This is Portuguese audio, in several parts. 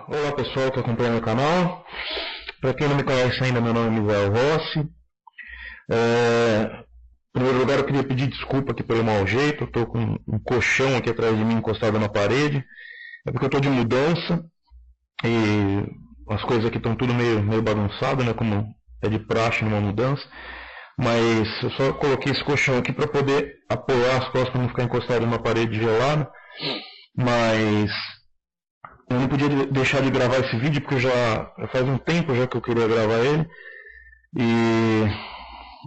Olá pessoal que acompanha meu canal. Para quem não me conhece ainda, meu nome é Miguel Rossi. Em primeiro lugar eu queria pedir desculpa aqui pelo mau jeito. Eu estou com um colchão aqui atrás de mim encostado na parede. É porque eu estou de mudança e as coisas aqui estão tudo meio bagunçado, né, como é de praxe numa mudança. Mas eu só coloquei esse colchão aqui para poder apoiar as costas para não ficar encostado numa parede gelada. Mas eu não podia deixar de gravar esse vídeo porque já faz um tempo já que eu queria gravar ele. E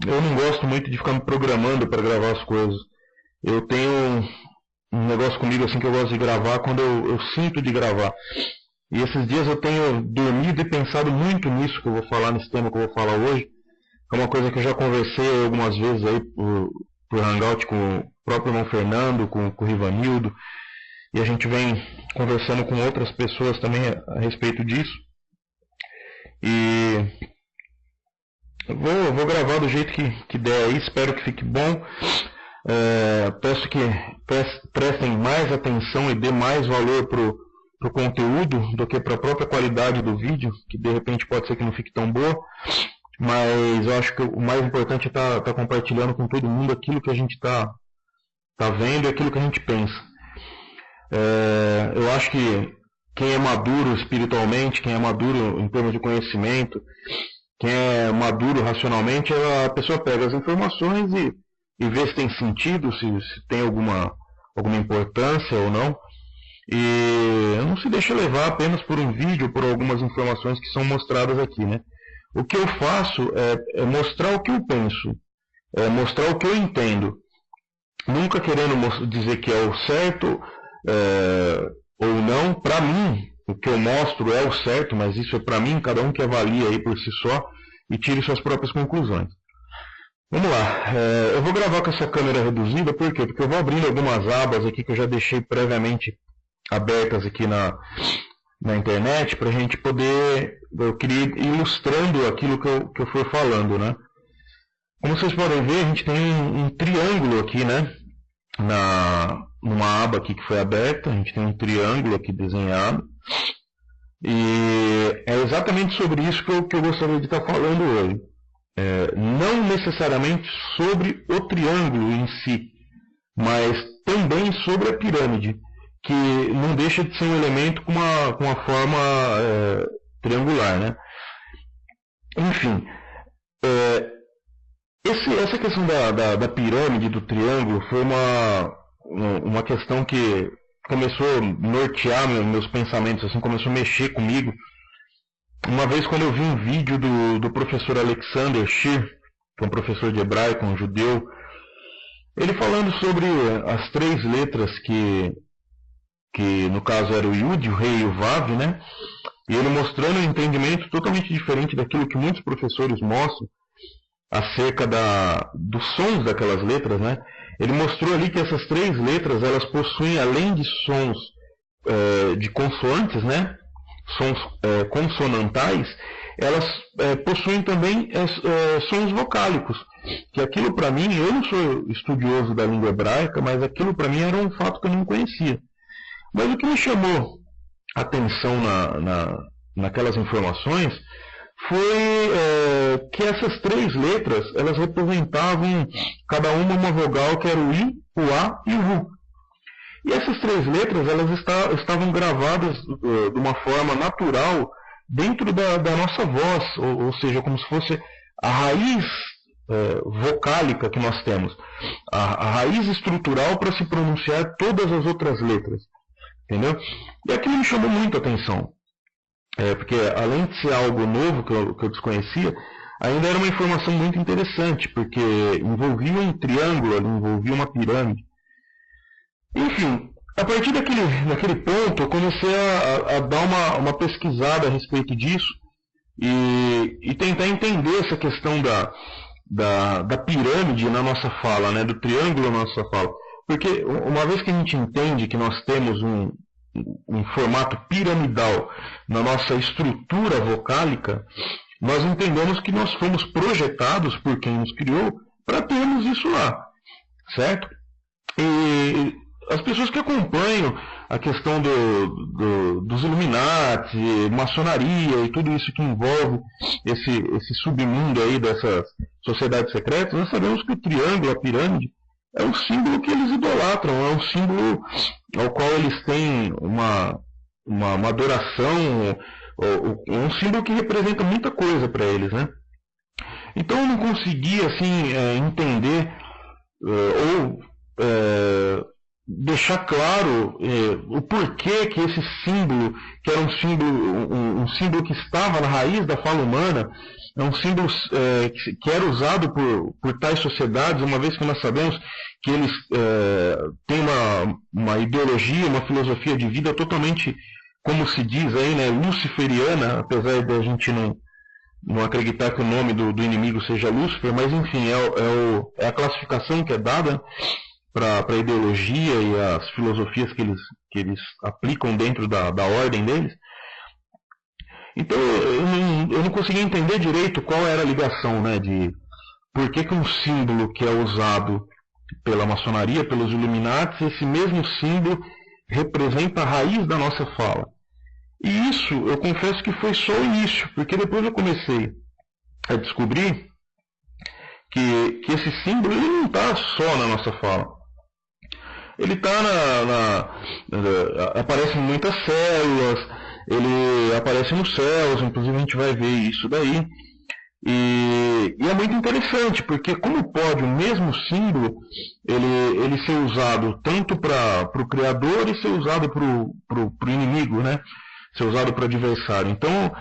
eu não gosto muito de ficar me programando para gravar as coisas. Eu tenho um negócio comigo assim que eu gosto de gravar quando eu sinto de gravar. E esses dias eu tenho dormido e pensado muito nisso que eu vou falar, nesse tema que eu vou falar hoje. É uma coisa que eu já conversei algumas vezes aí por Hangout com o próprio irmão Fernando, com o Rivanildo. E a gente vem conversando com outras pessoas também a respeito disso. E eu vou gravar do jeito que der aí, espero que fique bom. Peço que prestem mais atenção e dê mais valor pro conteúdo do que para a própria qualidade do vídeo, que de repente pode ser que não fique tão boa. Mas eu acho que o mais importante é tá compartilhando com todo mundo aquilo que a gente tá vendo e aquilo que a gente pensa. Eu acho que quem é maduro espiritualmente, quem é maduro em termos de conhecimento, quem é maduro racionalmente, a pessoa pega as informações e vê se tem sentido, se tem alguma importância ou não. E não se deixa levar apenas por um vídeo, por algumas informações que são mostradas aqui, né? O que eu faço é mostrar o que eu penso, mostrar o que eu entendo. Nunca querendo dizer que é o certo ou não. Para mim, o que eu mostro é o certo, mas isso é para mim, cada um que avalia aí por si só e tire suas próprias conclusões. Vamos lá, eu vou gravar com essa câmera reduzida, por quê? Porque eu vou abrindo algumas abas aqui que eu já deixei previamente abertas aqui na internet, para a gente poder, eu queria ir ilustrando aquilo que eu for falando, né? Como vocês podem ver, a gente tem um triângulo aqui, né? Numa aba aqui que foi aberta, a gente tem um triângulo aqui desenhado. E é exatamente sobre isso que eu gostaria de estar falando hoje. Não necessariamente sobre o triângulo em si, mas também sobre a pirâmide, que não deixa de ser um elemento com uma forma triangular, né? Enfim, essa questão da pirâmide, do triângulo, foi uma questão que começou a nortear meus pensamentos, assim, começou a mexer comigo. Uma vez quando eu vi um vídeo do professor Alexander Shir, que é um professor de hebraico, um judeu, ele falando sobre as três letras que no caso era o Yud, o Rei e o Vav, né? E ele mostrando um entendimento totalmente diferente daquilo que muitos professores mostram acerca dos sons daquelas letras, né? Ele mostrou ali que essas três letras, elas possuem, além de sons de consoantes, né? Sons consonantais, elas possuem também sons vocálicos. Que aquilo para mim, eu não sou estudioso da língua hebraica, mas aquilo para mim era um fato que eu não conhecia. Mas o que me chamou a atenção naquelas informações foi que essas três letras, elas representavam cada uma vogal, que era o I, o A e o U. E essas três letras, elas estavam gravadas de uma forma natural dentro da nossa voz, ou seja, como se fosse a raiz vocálica que nós temos, a raiz estrutural para se pronunciar todas as outras letras. Entendeu? E aquilo me chamou muito a atenção. Porque além de ser algo novo que eu desconhecia, ainda era uma informação muito interessante, porque envolvia um triângulo, envolvia uma pirâmide. Enfim, a partir daquele ponto, eu comecei a dar uma pesquisada a respeito disso e tentar entender essa questão da pirâmide na nossa fala, né, do triângulo na nossa fala. Porque uma vez que a gente entende que nós temos um formato piramidal na nossa estrutura vocálica, nós entendemos que nós fomos projetados por quem nos criou para termos isso lá, certo? E as pessoas que acompanham a questão dos Illuminati, maçonaria e tudo isso que envolve esse submundo aí dessas sociedades secretas, nós sabemos que o triângulo, a pirâmide, é um símbolo que eles idolatram, é um símbolo ao qual eles têm uma adoração, um símbolo que representa muita coisa para eles, né? Então eu não consegui assim entender ou deixar claro o porquê que esse símbolo, que era um símbolo que estava na raiz da fala humana, é um símbolo que era usado por tais sociedades, uma vez que nós sabemos que eles têm uma ideologia, uma filosofia de vida totalmente, como se diz aí, né, luciferiana, apesar de a gente não acreditar que o nome do inimigo seja Lúcifer, mas enfim, é a classificação que é dada para a ideologia e as filosofias que eles aplicam dentro da ordem deles. Então eu não consegui entender direito qual era a ligação, né, de por que um símbolo que é usado pela maçonaria, pelos Illuminati, esse mesmo símbolo representa a raiz da nossa fala. E isso, eu confesso que foi só o início, porque depois eu comecei a descobrir que esse símbolo ele não está só na nossa fala. Ele está aparece em muitas células, ele aparece nos céus, inclusive a gente vai ver isso daí. E é muito interessante, porque como pode o mesmo símbolo ele ser usado tanto para o criador e ser usado para o inimigo, né? Ser usado para o adversário. Então,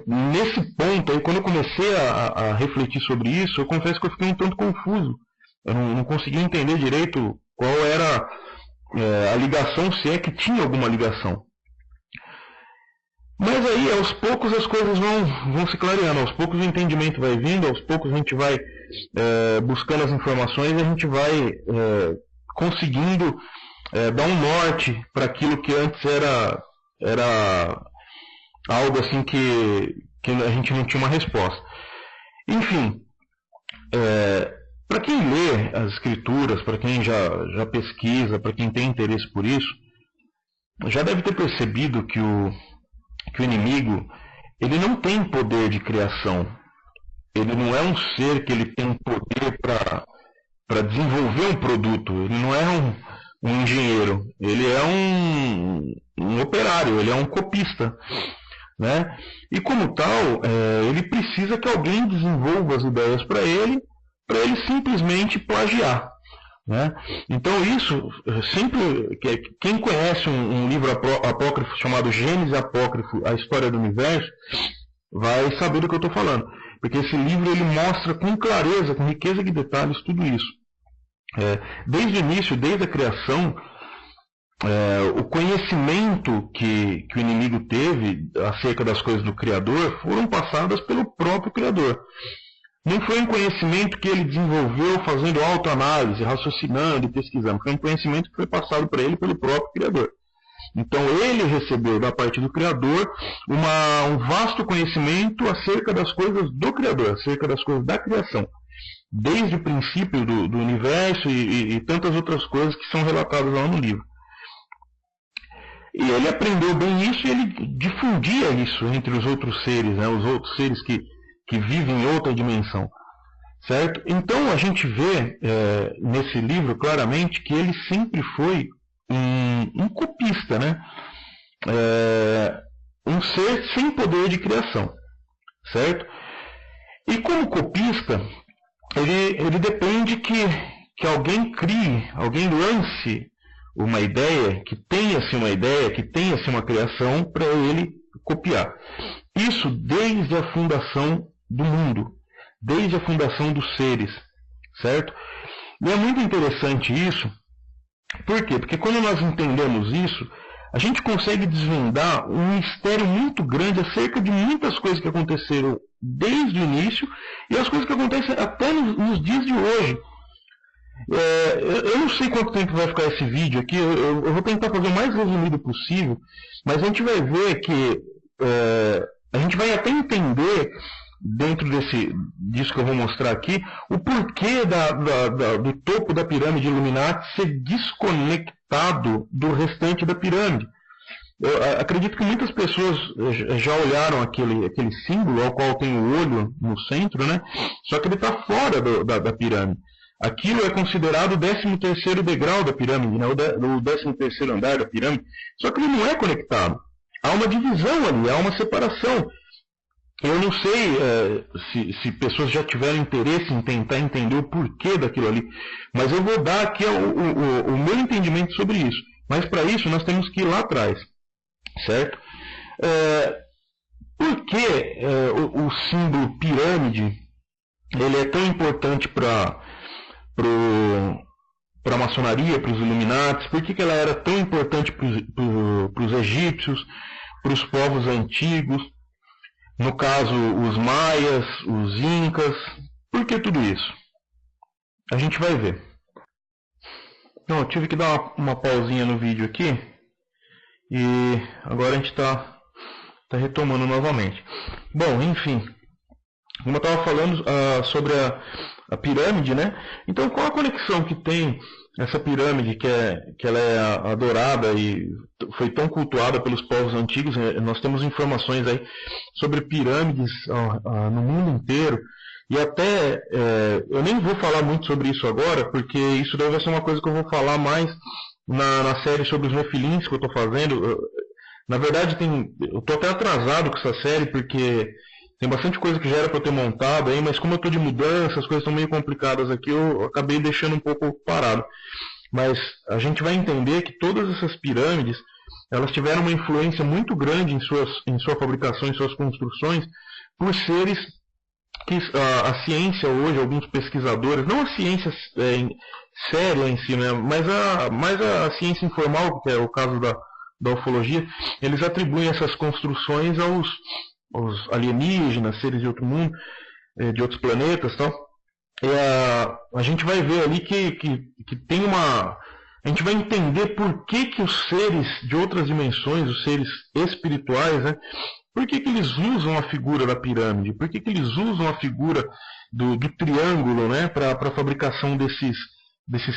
nesse ponto, aí, quando eu comecei a refletir sobre isso, eu confesso que eu fiquei um tanto confuso. Eu não consegui entender direito qual era a ligação, se é que tinha alguma ligação. Mas aí, aos poucos, as coisas vão se clareando, aos poucos o entendimento vai vindo, aos poucos a gente vai buscando as informações e a gente vai conseguindo dar um norte para aquilo que antes era algo assim que a gente não tinha uma resposta. Enfim, para quem lê as escrituras, para quem já pesquisa, para quem tem interesse por isso, já deve ter percebido que o inimigo ele não tem poder de criação. Ele não é um ser que ele tem poder para desenvolver um produto. Ele não é um engenheiro. Ele é um operário, ele é um copista, né? E como tal, ele precisa que alguém desenvolva as ideias para ele simplesmente plagiar, né? Então isso, sempre, quem conhece um livro apócrifo chamado Gênesis Apócrifo, a história do universo, vai saber do que eu estou falando, porque esse livro ele mostra com clareza, com riqueza de detalhes, tudo isso. Desde o início, desde a criação, o conhecimento que o inimigo teve acerca das coisas do Criador foram passadas pelo próprio Criador. Não foi um conhecimento que ele desenvolveu fazendo autoanálise, raciocinando e pesquisando. Foi um conhecimento que foi passado para ele pelo próprio Criador. Então ele recebeu da parte do Criador um vasto conhecimento acerca das coisas do Criador, acerca das coisas da criação. Desde o princípio do universo e tantas outras coisas que são relatadas lá no livro. E ele aprendeu bem isso e ele difundia isso entre os outros seres, né? Os outros seres que vivem em outra dimensão, certo? Então a gente vê nesse livro claramente que ele sempre foi um copista, né? Um ser sem poder de criação, certo? E como copista, ele depende que alguém crie, alguém lance uma ideia, que tenha-se uma ideia, que tenha-se uma criação para ele copiar. Isso desde a fundação do mundo, desde a fundação dos seres, certo? E é muito interessante isso, por quê? Porque quando nós entendemos isso, a gente consegue desvendar um mistério muito grande acerca de muitas coisas que aconteceram desde o início e as coisas que acontecem até nos dias de hoje. Eu não sei quanto tempo vai ficar esse vídeo aqui, eu vou tentar fazer o mais resumido possível, mas a gente vai ver que a gente vai até entender, dentro disso que eu vou mostrar aqui, o porquê do topo da pirâmide Illuminati ser desconectado desconectado do restante da pirâmide. Eu acredito que muitas pessoas já olharam aquele símbolo ao qual tem o olho no centro, né? Só que ele está fora da pirâmide. Aquilo é considerado o 13º degrau da pirâmide, né? O 13º andar da pirâmide. Só que ele não é conectado. Há uma divisão ali, há uma separação. Eu não sei se pessoas já tiveram interesse em tentar entender o porquê daquilo ali, mas eu vou dar aqui o meu entendimento sobre isso. Mas para isso nós temos que ir lá atrás, certo? Por que o símbolo pirâmide ele é tão importante para a maçonaria, para os Illuminatis? Por que ela era tão importante para os egípcios, para os povos antigos? No caso, os maias, os incas. Por que tudo isso? A gente vai ver. Então, eu tive que dar uma pausinha no vídeo aqui. E agora a gente está retomando novamente. Bom, enfim. Como eu estava falando sobre a pirâmide, né? Então, qual a conexão que tem essa pirâmide que ela é adorada e foi tão cultuada pelos povos antigos? Nós temos informações aí sobre pirâmides no mundo inteiro. E até, eu nem vou falar muito sobre isso agora, porque isso deve ser uma coisa que eu vou falar mais na série sobre os nefilins que eu estou fazendo. Na verdade, eu estou até atrasado com essa série, porque tem bastante coisa que já era para eu ter montado aí, mas como eu estou de mudança, as coisas estão meio complicadas aqui, eu acabei deixando um pouco parado. Mas a gente vai entender que todas essas pirâmides, elas tiveram uma influência muito grande em sua fabricação, em suas construções, por seres que a ciência hoje, alguns pesquisadores, não a ciência séria em si, né, mas a ciência informal, que é o caso da ufologia, eles atribuem essas construções aos alienígenas, seres de outro mundo, de outros planetas, tal. A gente vai ver ali que tem uma... A gente vai entender por que os seres de outras dimensões, os seres espirituais, né, por que eles usam a figura da pirâmide, por que eles usam a figura do triângulo, né, para a fabricação desses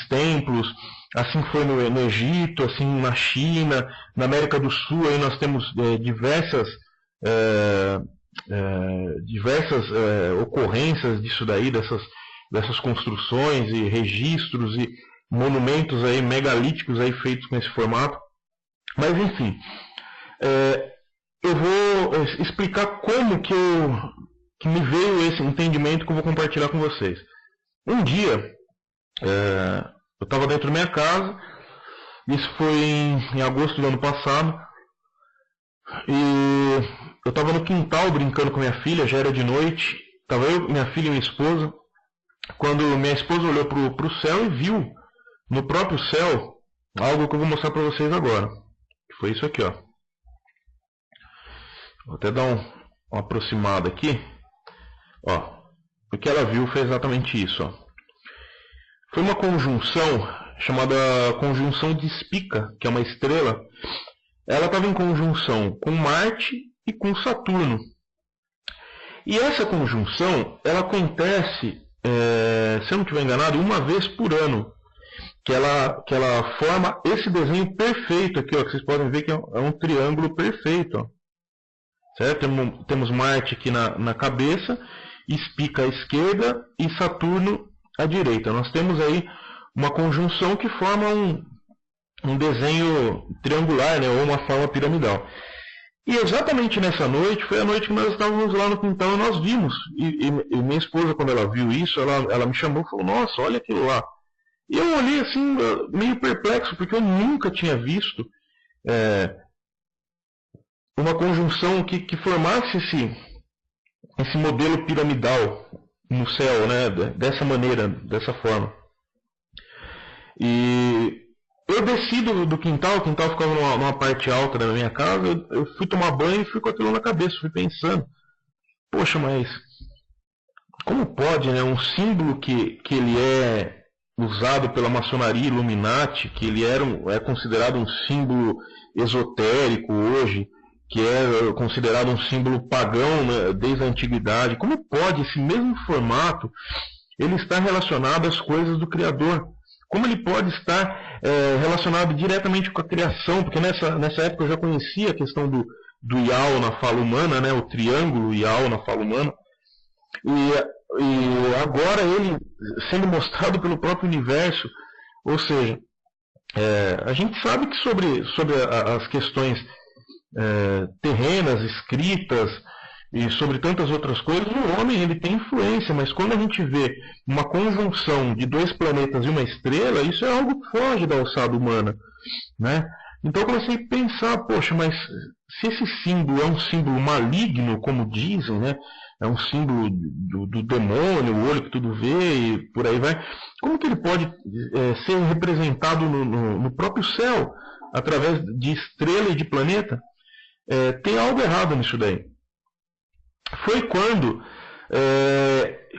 templos. Assim foi no Egito, assim na China, na América do Sul, aí nós temos diversas ocorrências disso daí, dessas construções e registros e monumentos aí megalíticos aí feitos com esse formato. Mas enfim, eu vou explicar como que me veio esse entendimento que eu vou compartilhar com vocês. Um dia eu estava dentro da minha casa, isso foi em agosto do ano passado, e eu estava no quintal brincando com minha filha, já era de noite, estava eu, minha filha e minha esposa, quando minha esposa olhou para o céu e viu no próprio céu algo que eu vou mostrar para vocês agora, que foi isso aqui, ó. Vou até dar uma aproximada aqui, ó. O que ela viu foi exatamente isso, ó. Foi uma conjunção chamada conjunção de Spica, que é uma estrela. Ela estava em conjunção com Marte e com Saturno. E essa conjunção, ela acontece, se eu não estiver enganado, uma vez por ano. Que ela forma esse desenho perfeito aqui, ó, que vocês podem ver que é um triângulo perfeito. Ó. Certo? Temos Marte aqui na cabeça, Spica à esquerda e Saturno à direita. Nós temos aí uma conjunção que forma um desenho triangular, né, ou uma forma piramidal. E exatamente nessa noite, foi a noite que nós estávamos lá no quintal e nós vimos. E minha esposa, quando ela viu isso, ela me chamou e falou, nossa, olha aquilo lá. E eu olhei assim, meio perplexo, porque eu nunca tinha visto uma conjunção que formasse esse modelo piramidal no céu, né, dessa maneira, dessa forma. E eu desci do quintal, o quintal ficava numa parte alta da minha casa, eu fui tomar banho e fui com aquilo na cabeça, fui pensando, poxa, mas como pode, né, um símbolo que ele é usado pela maçonaria Illuminati, que ele é considerado um símbolo esotérico hoje, que é considerado um símbolo pagão, né, desde a antiguidade, como pode esse mesmo formato ele estar relacionado às coisas do Criador? como ele pode estar relacionado diretamente com a criação, porque nessa época eu já conhecia a questão do Iao na fala humana, né, o triângulo Iao na fala humana, e agora ele sendo mostrado pelo próprio universo, ou seja, a gente sabe que sobre as questões terrenas, escritas, e sobre tantas outras coisas, o homem ele tem influência, mas quando a gente vê uma conjunção de 2 planetas e uma estrela, isso é algo que foge da alçada humana, né? Então eu comecei a pensar, poxa, mas se esse símbolo é um símbolo maligno, como dizem, né? É um símbolo do demônio, o olho que tudo vê e por aí vai, como que ele pode ser representado no próprio céu, através de estrela e de planeta? Tem algo errado nisso daí. Foi quando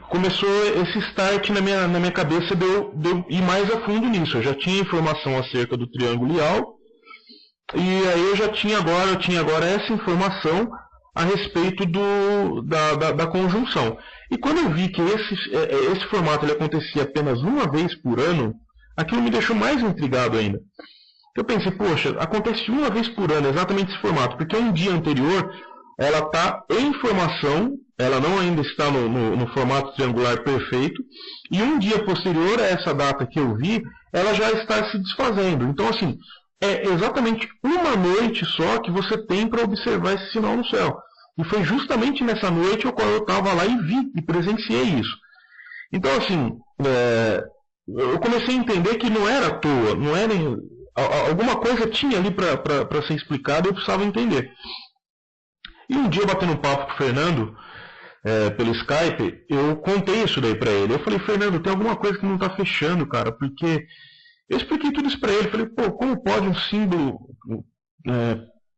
começou esse start na minha cabeça de eu ir mais a fundo nisso. Eu já tinha informação acerca do triângulo Iao, e aí eu tinha agora essa informação a respeito da conjunção. E quando eu vi que esse formato ele acontecia apenas uma vez por ano, aquilo me deixou mais intrigado ainda. Eu pensei, poxa, acontece uma vez por ano exatamente esse formato, porque um dia anterior ela está em formação, ela não ainda está no formato triangular perfeito, e um dia posterior a essa data que eu vi, ela já está se desfazendo. Então, assim, é exatamente uma noite só que você tem para observar esse sinal no céu. E foi justamente nessa noite a qual eu estava lá e vi e presenciei isso. Então, assim, eu comecei a entender que não era à toa, não era alguma coisa tinha ali para ser explicada e eu precisava entender. E um dia, batendo um papo com o Fernando, pelo Skype, eu contei isso daí para ele. Eu falei, Fernando, tem alguma coisa que não está fechando, cara, porque eu expliquei tudo isso para ele. Falei, pô, como pode um símbolo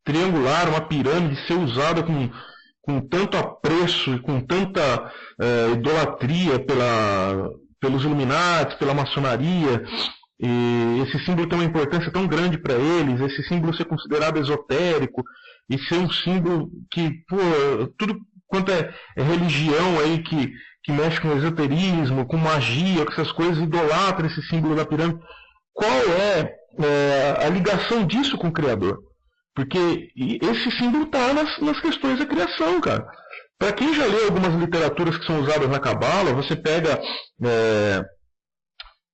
triangular, uma pirâmide, ser usada com tanto apreço e com tanta idolatria pelos Illuminati, pela maçonaria, e esse símbolo tem uma importância tão grande para eles, esse símbolo ser considerado esotérico, e ser um símbolo que, pô, tudo quanto é religião aí que mexe com esoterismo, com magia, com essas coisas, idolatra esse símbolo da pirâmide. Qual é a ligação disso com o Criador? Porque esse símbolo está nas questões da criação, cara. Para quem já leu algumas literaturas que são usadas na Cabala, você pega,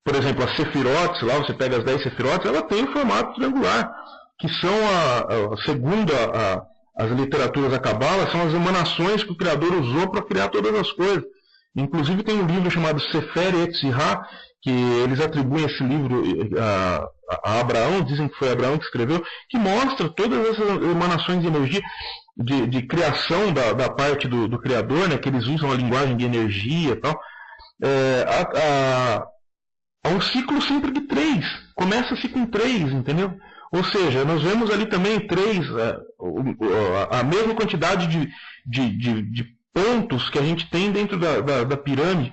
por exemplo, as Sefirotes, lá você pega as 10 Sefirotes, ela tem o formato triangular, que são, segundo as literaturas da Cabala, são as emanações que o Criador usou para criar todas as coisas. Inclusive tem um livro chamado Sefer Yetzirah, que eles atribuem esse livro a Abraão, dizem que foi Abraão que escreveu, que mostra todas essas emanações de energia, de criação da parte do Criador, né, que eles usam a linguagem de energia e tal. Há um ciclo sempre de 3, começa-se com 3, entendeu? Ou seja, nós vemos ali também 3, a mesma quantidade de pontos que a gente tem dentro da pirâmide.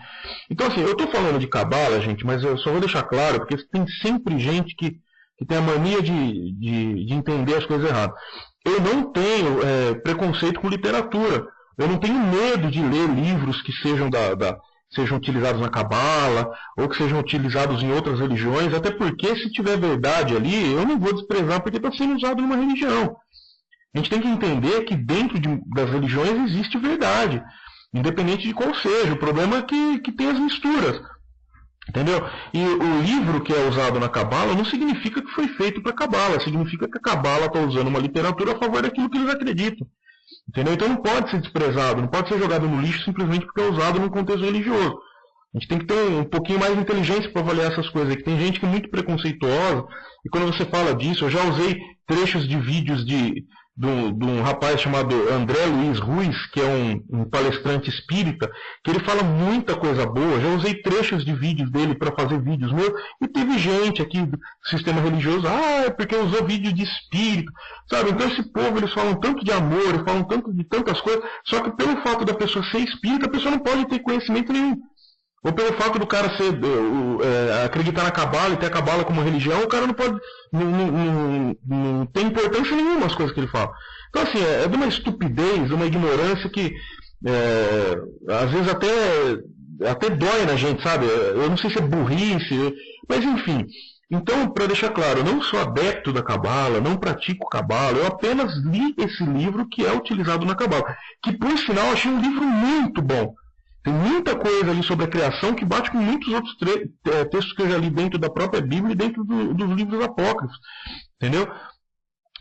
Então, assim, eu estou falando de Cabala, gente, mas eu só vou deixar claro, porque tem sempre gente que tem a mania de entender as coisas erradas. Eu não tenho preconceito com literatura. Eu não tenho medo de ler livros que sejam sejam utilizados na Cabala, ou que sejam utilizados em outras religiões, até porque, se tiver verdade ali, eu não vou desprezar porque está sendo usado numa religião. A gente tem que entender que dentro das religiões existe verdade, independente de qual seja. O problema é que tem as misturas, entendeu? E o livro que é usado na Cabala não significa que foi feito para a Cabala, significa que a Cabala está usando uma literatura a favor daquilo que eles acreditam. Entendeu? Então não pode ser desprezado, não pode ser jogado no lixo simplesmente porque é usado num contexto religioso. A gente tem que ter um pouquinho mais de inteligência para avaliar essas coisas. Que tem gente que é muito preconceituosa, e quando você fala disso, eu já usei trechos de vídeos de um rapaz chamado André Luiz Ruiz, que é um palestrante espírita, que ele fala muita coisa boa. Já usei trechos de vídeos dele para fazer vídeos meus, e teve gente aqui do sistema religioso, é porque usou vídeo de espírito, sabe? Então esse povo, eles falam tanto de amor, eles falam tanto de tantas coisas, só que pelo fato da pessoa ser espírita, a pessoa não pode ter conhecimento nenhum. Ou pelo fato do cara acreditar na Cabala e ter a Cabala como religião, o cara não pode, não tem importância nenhuma as coisas que ele fala. Então, assim, é de uma estupidez, uma ignorância que, às vezes até até dói na gente, sabe? Eu não sei se é burrice, mas enfim. Então, para deixar claro, eu não sou adepto da Cabala, não pratico Cabala, eu apenas li esse livro que é utilizado na Cabala, que por sinal eu achei um livro muito bom. Tem muita coisa ali sobre a criação que bate com muitos outros textos que eu já li dentro da própria Bíblia e dentro dos livros apócrifos, entendeu?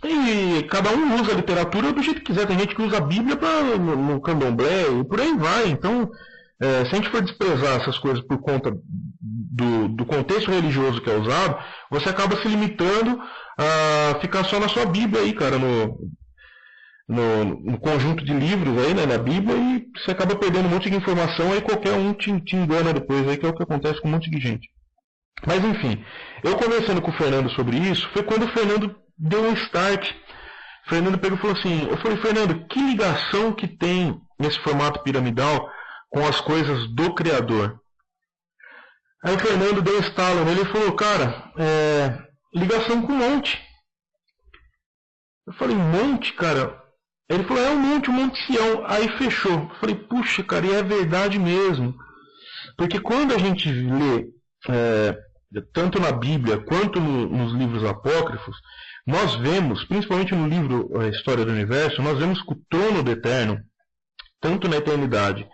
E cada um usa a literatura do jeito que quiser. Tem gente que usa a Bíblia no candomblé e por aí vai. Então, se a gente for desprezar essas coisas por conta do contexto religioso que é usado, você acaba se limitando a ficar só na sua Bíblia aí, cara, no conjunto de livros aí, né, na Bíblia, e você acaba perdendo um monte de informação, aí qualquer um te engana depois, aí, que é o que acontece com um monte de gente. Mas enfim, eu conversando com o Fernando sobre isso, foi quando o Fernando deu um start. O Fernando pegou e falou assim, eu falei, Fernando, que ligação que tem nesse formato piramidal com as coisas do Criador? Aí o Fernando deu um estalo nele e falou, cara, ligação com o monte. Eu falei, monte, cara? Ele falou, o Monte Sião. Aí fechou. Eu falei, puxa, cara, e é verdade mesmo. Porque quando a gente lê, tanto na Bíblia quanto nos livros apócrifos, nós vemos, principalmente no livro A História do Universo, nós vemos que o trono do Eterno, tanto na eternidade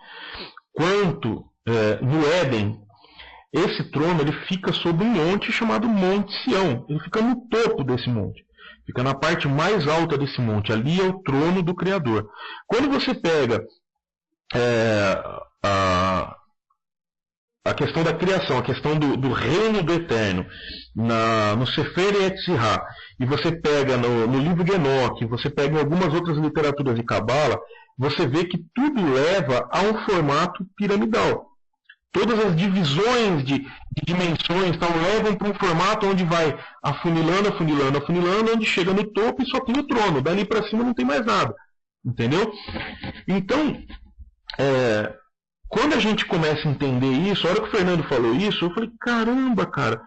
quanto no Éden, esse trono ele fica sobre um monte chamado Monte Sião. Ele fica no topo desse monte. Fica na parte mais alta desse monte. Ali é o trono do Criador. Quando você pega a questão da criação, a questão do reino do Eterno, no Sefer Yetzirah, e você pega no livro de Enoque, você pega em algumas outras literaturas de Cabala, você vê que tudo leva a um formato piramidal. Todas as divisões de dimensões levam para um formato onde vai afunilando, afunilando, afunilando, onde chega no topo e só tem o trono. Dali para cima não tem mais nada. Entendeu? Então, quando a gente começa a entender isso, a hora que o Fernando falou isso, eu falei, caramba, cara,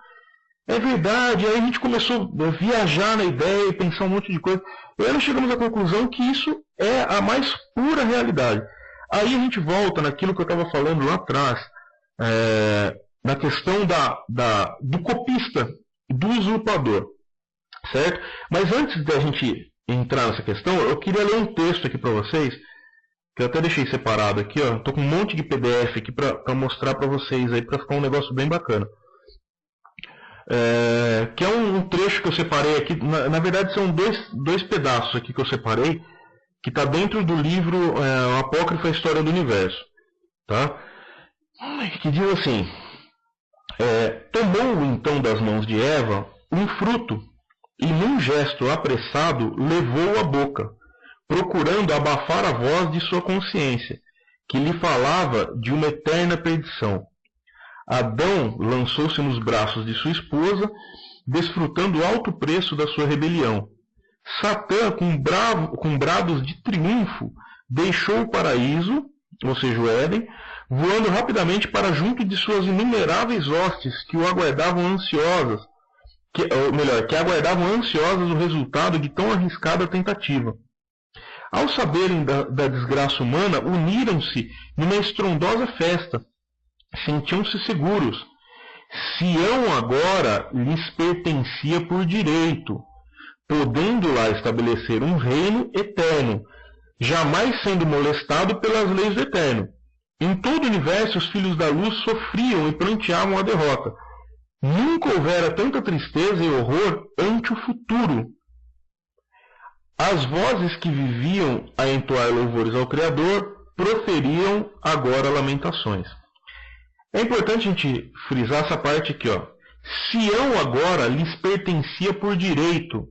é verdade. Aí a gente começou a viajar na ideia e pensar um monte de coisa. E aí nós chegamos à conclusão que isso é a mais pura realidade. Aí a gente volta naquilo que eu estava falando lá atrás, na questão do copista, do usurpador, certo? Mas antes da gente entrar nessa questão, eu queria ler um texto aqui para vocês, que eu até deixei separado aqui, ó. Tô com um monte de PDF aqui para mostrar para vocês aí, para ficar um negócio bem bacana. Que é um trecho que eu separei aqui. Na verdade são dois pedaços aqui que eu separei, que está dentro do livro o Apócrifo A História do Universo, tá? Que diz assim: tomou então das mãos de Eva um fruto e num gesto apressado levou-o à boca, procurando abafar a voz de sua consciência, que lhe falava de uma eterna perdição. Adão lançou-se nos braços de sua esposa, desfrutando o alto preço da sua rebelião. Satã, com brados de triunfo, deixou o paraíso, ou seja, o Éden, voando rapidamente para junto de suas inumeráveis hostes que o aguardavam ansiosas, que aguardavam ansiosas o resultado de tão arriscada tentativa. Ao saberem da desgraça humana, uniram-se numa estrondosa festa. Sentiam-se seguros. Sião agora lhes pertencia por direito, podendo lá estabelecer um reino eterno, jamais sendo molestado pelas leis do Eterno. Em todo o universo, os filhos da luz sofriam e pranteavam a derrota. Nunca houvera tanta tristeza e horror ante o futuro. As vozes que viviam a entoar louvores ao Criador proferiam agora lamentações. É importante a gente frisar essa parte aqui, ó. Sião agora lhes pertencia por direito,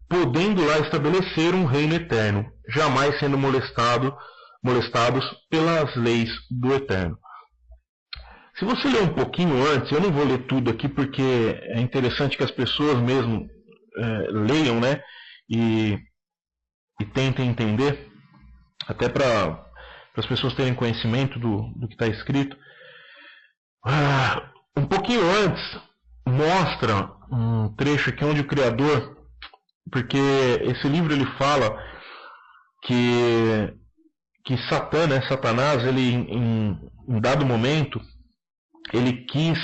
podendo lá estabelecer um reino eterno, jamais sendo molestados pelas leis do Eterno. Se você ler um pouquinho antes, eu não vou ler tudo aqui porque é interessante que as pessoas mesmo leiam, né, e tentem entender, até para as pessoas terem conhecimento do que está escrito. Um pouquinho antes, mostra um trecho aqui onde o Criador, porque esse livro ele fala que Satã, né, Satanás, ele em dado momento, ele quis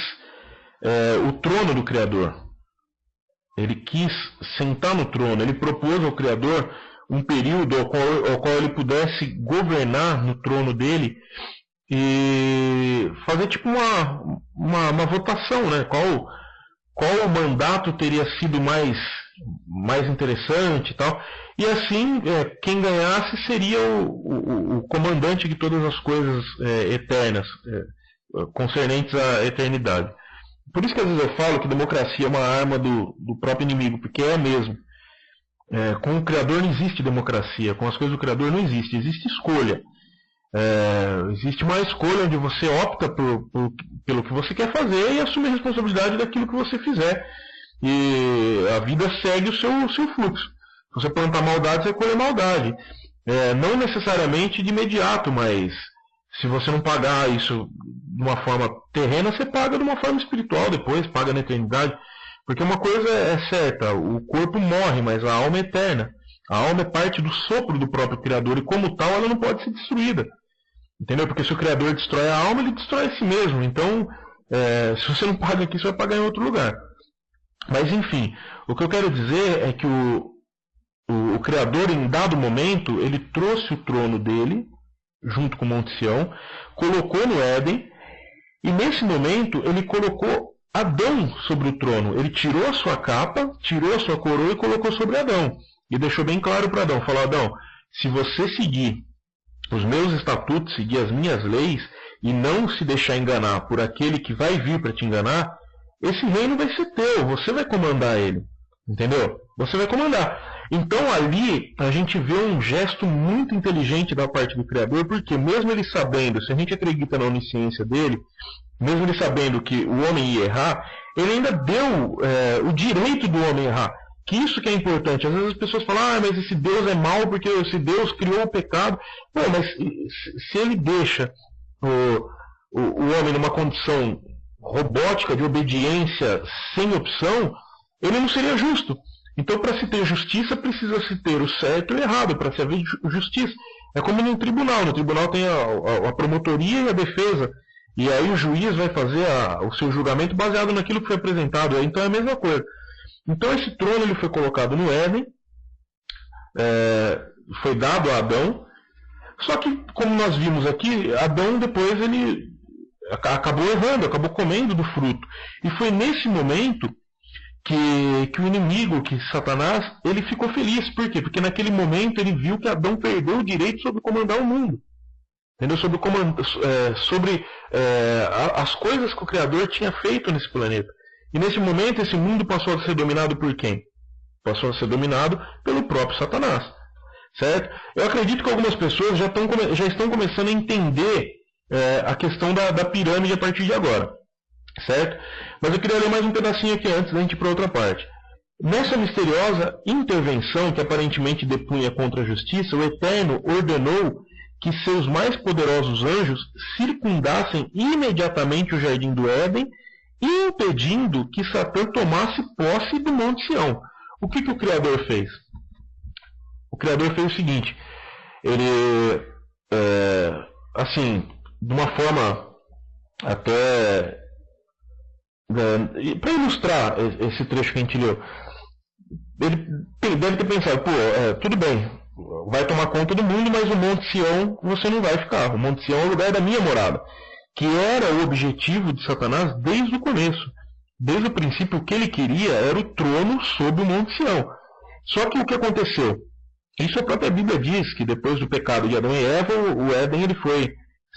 o trono do Criador. Ele quis sentar no trono. Ele propôs ao Criador um período ao qual ele pudesse governar no trono dele e fazer tipo uma votação, né? Qual mandato teria sido mais interessante e tal. E assim, quem ganhasse seria o comandante de todas as coisas eternas, concernentes à eternidade. Por isso que às vezes eu falo que democracia é uma arma do próprio inimigo, porque é mesmo. Com o Criador não existe democracia, com as coisas do Criador não existe escolha. Existe uma escolha onde você opta pelo que você quer fazer e assume a responsabilidade daquilo que você fizer. E a vida segue o seu fluxo. Se você plantar maldade, você colhe maldade. Não necessariamente de imediato, mas se você não pagar isso de uma forma terrena, você paga de uma forma espiritual depois, paga na eternidade. Porque uma coisa é certa, o corpo morre, mas a alma é eterna. A alma é parte do sopro do próprio Criador e como tal ela não pode ser destruída. Entendeu? Porque se o Criador destrói a alma, ele destrói a si mesmo. Então, se você não paga aqui, você vai pagar em outro lugar. Mas enfim, o que eu quero dizer é que o Criador, em dado momento, ele trouxe o trono dele, junto com o Monte Sião, colocou no Éden, e nesse momento ele colocou Adão sobre o trono. Ele tirou a sua capa, tirou a sua coroa e colocou sobre Adão. E deixou bem claro para Adão, falou: Adão, se você seguir os meus estatutos, seguir as minhas leis, e não se deixar enganar por aquele que vai vir para te enganar, esse reino vai ser teu, você vai comandar ele. Entendeu? Você vai comandar. Então ali a gente vê um gesto muito inteligente da parte do Criador, porque mesmo ele sabendo, se a gente acredita na onisciência dele, mesmo ele sabendo que o homem ia errar, ele ainda deu o direito do homem errar. Que isso que é importante. Às vezes as pessoas falam: mas esse Deus é mau porque esse Deus criou o pecado. Não, mas se ele deixa o homem numa condição robótica de obediência sem opção, ele não seria justo. Então, para se ter justiça, precisa-se ter o certo e o errado, para se haver justiça. É como no tribunal. No tribunal tem a promotoria e a defesa. E aí o juiz vai fazer o seu julgamento baseado naquilo que foi apresentado. Então é a mesma coisa. Então esse trono ele foi colocado no Éden, foi dado a Adão. Só que, como nós vimos aqui, Adão depois ele acabou errando, acabou comendo do fruto. E foi nesse momento que o inimigo, que Satanás, ele ficou feliz. Por quê? Porque naquele momento ele viu que Adão perdeu o direito sobre comandar o mundo. Entendeu? Sobre as coisas que o Criador tinha feito nesse planeta. E nesse momento esse mundo passou a ser dominado por quem? Passou a ser dominado pelo próprio Satanás. Certo? Eu acredito que algumas pessoas já estão começando a entender a questão da pirâmide a partir de agora. Certo? Mas eu queria ler mais um pedacinho aqui antes da gente ir para outra parte. Nessa misteriosa intervenção que aparentemente depunha contra a justiça, o Eterno ordenou que seus mais poderosos anjos circundassem imediatamente o jardim do Éden, impedindo que Satã tomasse posse do Monte Sião. O que o Criador fez? O Criador fez o seguinte: ele, assim, de uma forma até para ilustrar esse trecho que a gente leu, ele deve ter pensado: tudo bem, vai tomar conta do mundo, mas o Monte Sião você não vai ficar. O Monte Sião é o lugar da minha morada, que era o objetivo de Satanás desde o começo. Desde o princípio, o que ele queria era o trono sobre o Monte Sião. Só que o que aconteceu? Isso a própria Bíblia diz, que depois do pecado de Adão e Eva, o Éden ele foi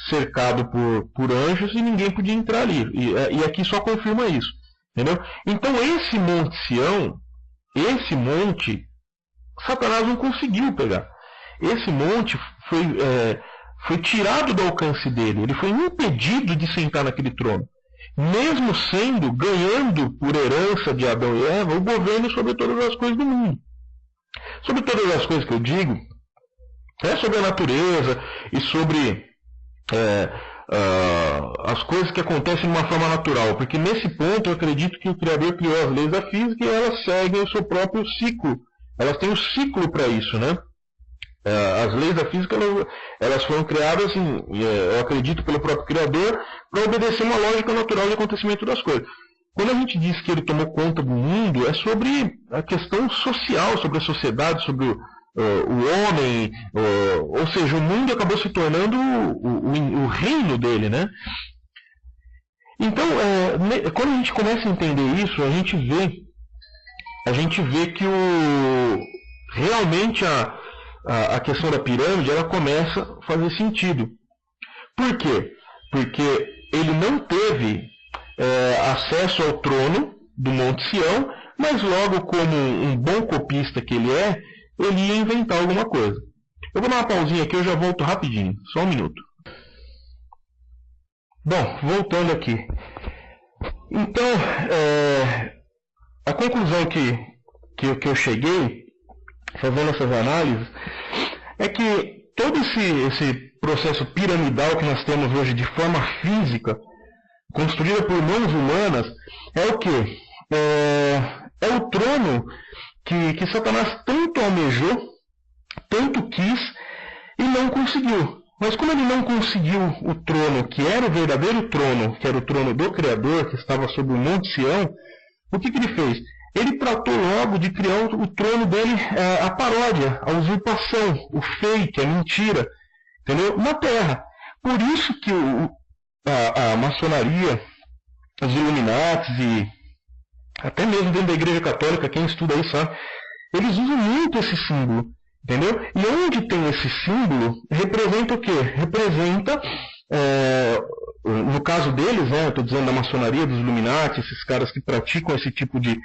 cercado por anjos e ninguém podia entrar ali. E aqui só confirma isso. Entendeu? Então esse Monte Sião, esse monte, Satanás não conseguiu pegar. Esse monte foi tirado do alcance dele. Ele foi impedido de sentar naquele trono. Mesmo ganhando por herança de Adão e Eva, o governo sobre todas as coisas do mundo. Sobre todas as coisas que eu digo, sobre a natureza e sobre as coisas que acontecem de uma forma natural. Porque nesse ponto eu acredito que o Criador criou as leis da física e elas seguem o seu próprio ciclo. Elas têm um ciclo para isso, né? As leis da física elas foram criadas, assim, eu acredito, pelo próprio Criador, para obedecer uma lógica natural de acontecimento das coisas. Quando a gente diz que ele tomou conta do mundo, é sobre a questão social, sobre a sociedade, sobre o homem, ou seja, o mundo acabou se tornando o reino dele, né? Então, quando a gente começa a entender isso, a gente vê que realmente a questão da pirâmide ela começa a fazer sentido. Por quê? Porque ele não teve acesso ao trono do Monte Sião, mas logo, como um bom copista que ele ia inventar alguma coisa. Eu vou dar uma pausinha aqui, eu já volto rapidinho, só um minuto. Bom, voltando aqui. Então, a conclusão que eu cheguei, fazendo essas análises, é que todo esse processo piramidal que nós temos hoje de forma física, construída por mãos humanas, é o quê? É o trono que Satanás tanto almejou, tanto quis e não conseguiu. Mas como ele não conseguiu o trono, que era o verdadeiro trono, que era o trono do Criador, que estava sobre o Monte Sião, o que ele fez? Ele tratou logo de criar o trono dele, a paródia, a usurpação, o fake, a mentira, entendeu? Na Terra. Por isso que a maçonaria, os Illuminatis e até mesmo dentro da Igreja Católica, quem estuda aí sabe, eles usam muito esse símbolo, entendeu? E onde tem esse símbolo, representa o quê? Representa, no caso deles, né, eu estou dizendo da maçonaria, dos Illuminati, esses caras que praticam esse tipo de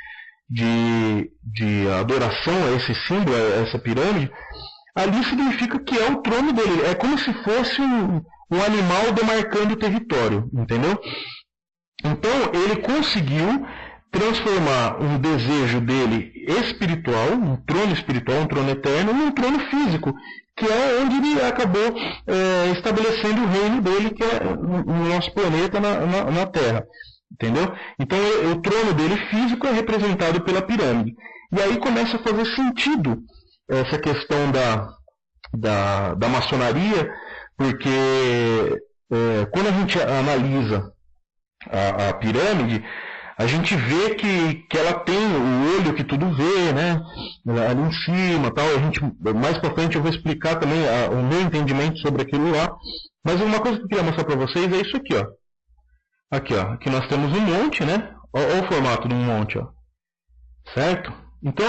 adoração a esse símbolo, a essa pirâmide, ali significa que é o trono dele. É como se fosse um animal demarcando o território, entendeu? Então ele conseguiu transformar um desejo dele espiritual, um trono eterno, num trono físico, que é onde ele acabou estabelecendo o reino dele, que é no nosso planeta, na Terra. Entendeu? Então o trono dele físico é representado pela pirâmide. E aí começa a fazer sentido essa questão da maçonaria, porque quando a gente analisa a pirâmide, a gente vê que ela tem o olho que tudo vê, né? Ali em cima, tal. Mais para frente eu vou explicar também o meu entendimento sobre aquilo lá. Mas uma coisa que eu queria mostrar para vocês é isso aqui, ó. Aqui, ó. Aqui nós temos um monte, né? Olha o formato de um monte, ó. Certo? Então,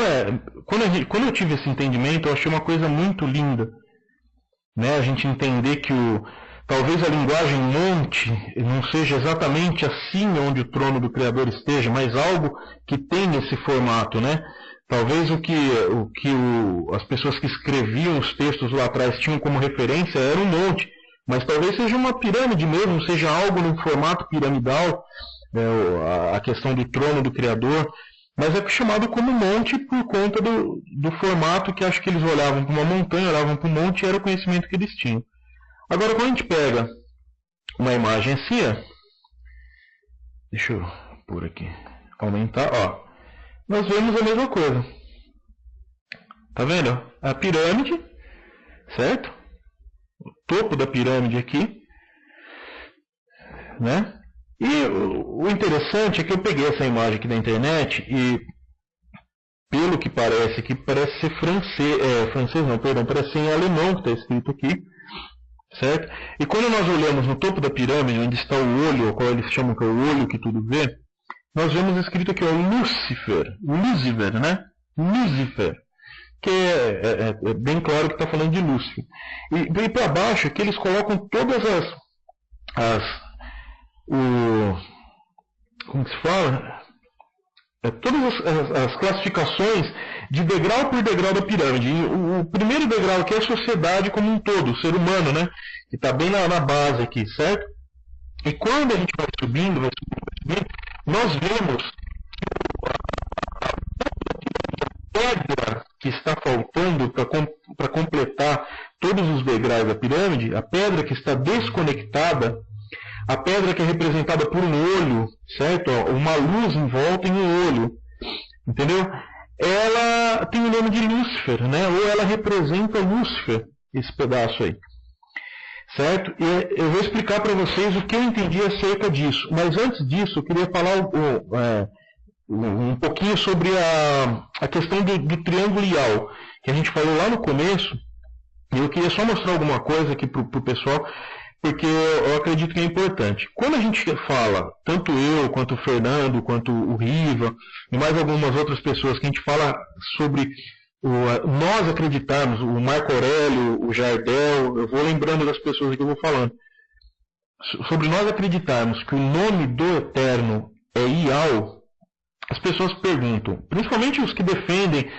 quando eu tive esse entendimento, eu achei uma coisa muito linda, né? A gente entender que talvez a linguagem monte não seja exatamente assim onde o trono do Criador esteja, mas algo que tem esse formato, né? Talvez o que as pessoas que escreviam os textos lá atrás tinham como referência era um monte, mas talvez seja uma pirâmide mesmo, seja algo num formato piramidal, a questão do trono do Criador, mas é chamado como monte por conta do formato que acho que eles olhavam para uma montanha, olhavam para um monte e era o conhecimento que eles tinham. Agora, quando a gente pega uma imagem assim, ó, deixa eu pôr aqui, aumentar, ó, nós vemos a mesma coisa. Tá vendo? A pirâmide, certo? O topo da pirâmide aqui, né? E o interessante é que eu peguei essa imagem aqui da internet e, pelo que parece ser francês não, perdão, parece ser em alemão que está escrito aqui. Certo? E quando nós olhamos no topo da pirâmide, onde está o olho, o qual eles chamam que é o olho que tudo vê, nós vemos escrito aqui, ó, Lúcifer, né? Lúcifer, que é bem claro que está falando de Lúcifer. E para baixo aqui eles colocam todas como se fala? Todas as classificações de degrau por degrau da pirâmide. E o primeiro degrau aqui é a sociedade como um todo, o ser humano, né? Que está bem na base aqui, certo? E quando a gente vai subindo, nós vemos a pedra que está faltando para completar todos os degraus da pirâmide, a pedra que está desconectada, a pedra que é representada por um olho, certo? Uma luz em volta em um olho, entendeu? ela tem o nome de Lúcifer, né? Ou ela representa Lúcifer, esse pedaço aí. Certo? E eu vou explicar para vocês o que eu entendi acerca disso. Mas antes disso, eu queria falar um pouquinho sobre a questão do triângulo Ial, que a gente falou lá no começo. E eu queria só mostrar alguma coisa aqui para o pessoal, porque eu acredito que é importante. Quando a gente fala, tanto eu, quanto o Fernando, quanto o Riva, e mais algumas outras pessoas, que a gente fala sobre nós acreditarmos, o Marco Aurélio, o Jardel, eu vou lembrando das pessoas que eu vou falando, sobre nós acreditarmos que o nome do Eterno é Ial, as pessoas perguntam, principalmente os que defendem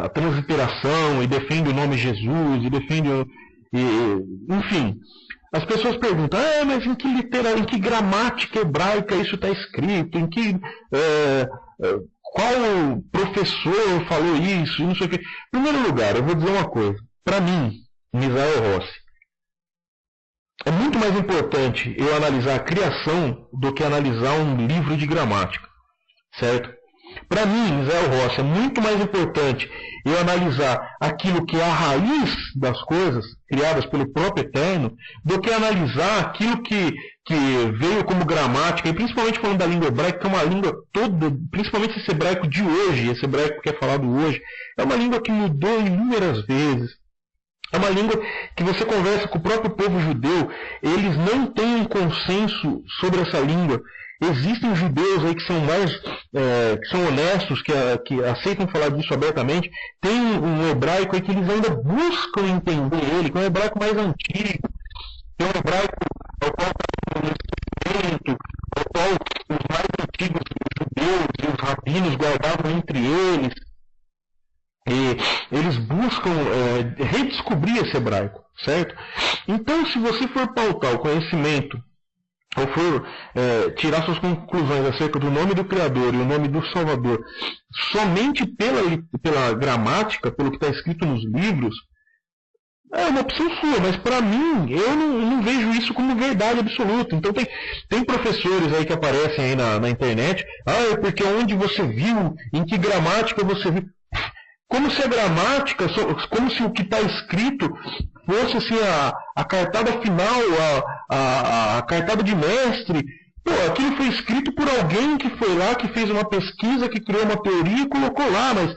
a transliteração e defendem o nome Jesus e defendem, enfim, as pessoas perguntam, mas em que gramática hebraica isso está escrito? Em que qual professor falou isso? Não sei o quê. Em primeiro lugar, eu vou dizer uma coisa. Para mim, Misael Rossi, é muito mais importante eu analisar a criação do que analisar um livro de gramática. Certo? Para mim, Misael Rossi, é muito mais importante eu analisar aquilo que é a raiz das coisas criadas pelo próprio Eterno do que analisar aquilo que veio como gramática, e principalmente falando da língua hebraica, que é uma língua toda, principalmente esse hebraico de hoje, esse hebraico que é falado hoje, é uma língua que mudou inúmeras vezes. É uma língua que você conversa com o próprio povo judeu, eles não têm um consenso sobre essa língua. Existem judeus aí que são mais que são honestos, que aceitam falar disso abertamente. Tem um hebraico aí que eles ainda buscam entender ele, que é um hebraico mais antigo, que é um hebraico ao qual está no escrito, ao qual os mais antigos judeus e os rabinos guardavam entre eles. E eles buscam redescobrir esse hebraico, certo? Então, se você for pautar o conhecimento ou for tirar suas conclusões acerca do nome do Criador e o nome do Salvador somente pela gramática, pelo que está escrito nos livros, é uma opção sua, mas para mim, eu não vejo isso como verdade absoluta. Então tem professores aí que aparecem aí na internet, é porque onde você viu, em que gramática você viu. Como se a gramática, como se o que está escrito fosse assim, a cartada final, a cartada de mestre. Pô, aquilo foi escrito por alguém que foi lá, que fez uma pesquisa, que criou uma teoria e colocou lá, mas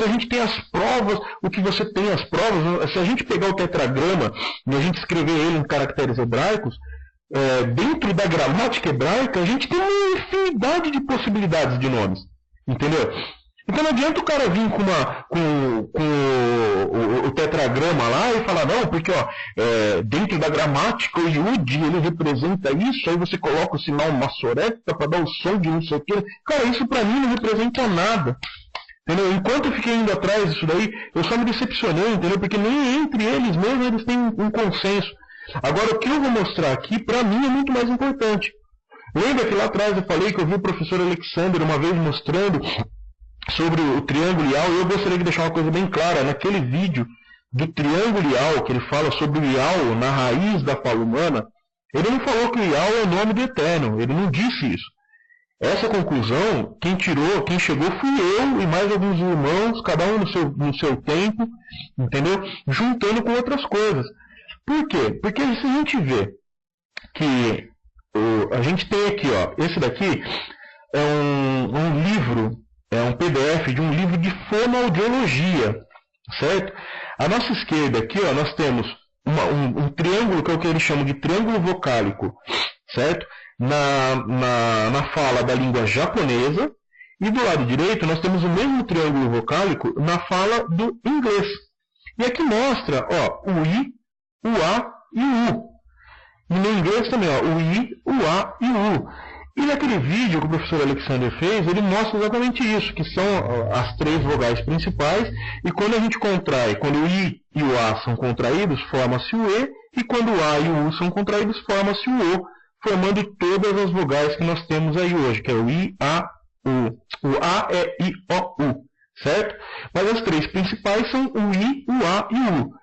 a gente tem as provas. O que você tem as provas, se a gente pegar o tetragrama e a gente escrever ele em caracteres hebraicos, dentro da gramática hebraica, a gente tem uma infinidade de possibilidades de nomes, entendeu? Então não adianta o cara vir com o tetragrama lá e falar, não, porque dentro da gramática o Yud ele representa isso, aí você coloca o sinal maçoreta para dar o som de não sei o que. Cara, isso para mim não representa nada. Entendeu? Enquanto eu fiquei indo atrás disso daí, eu só me decepcionei, entendeu? Porque nem entre eles mesmo eles têm um consenso. Agora, o que eu vou mostrar aqui, para mim, é muito mais importante. Lembra que lá atrás eu falei que eu vi o professor Alexander uma vez mostrando sobre o triângulo Ial, e eu gostaria de deixar uma coisa bem clara. Naquele vídeo do triângulo Ial, que ele fala sobre o Ial na raiz da fala humana, ele não falou que o Ial é o nome do Eterno, ele não disse isso. Essa conclusão, quem chegou fui eu e mais alguns irmãos, cada um no seu tempo, entendeu? Juntando com outras coisas. Por quê? Porque se a gente vê que a gente tem aqui, esse daqui é um livro, é um PDF de um livro de fonoaudiologia, certo? À nossa esquerda aqui, nós temos um triângulo, que é o que eles chamam de triângulo vocálico, certo? Na fala da língua japonesa, e do lado direito nós temos o mesmo triângulo vocálico na fala do inglês. E aqui mostra o I, o A e o U. E no inglês também, o I, o A e o U. E naquele vídeo que o professor Alexander fez, ele mostra exatamente isso, que são as três vogais principais, e quando a gente contrai, quando o I e o A são contraídos, forma-se o E, e quando o A e o U são contraídos, forma-se o O, formando todas as vogais que nós temos aí hoje, que é o I, A, U. O A é I, O, U, certo? Mas as três principais são o I, o A e o U.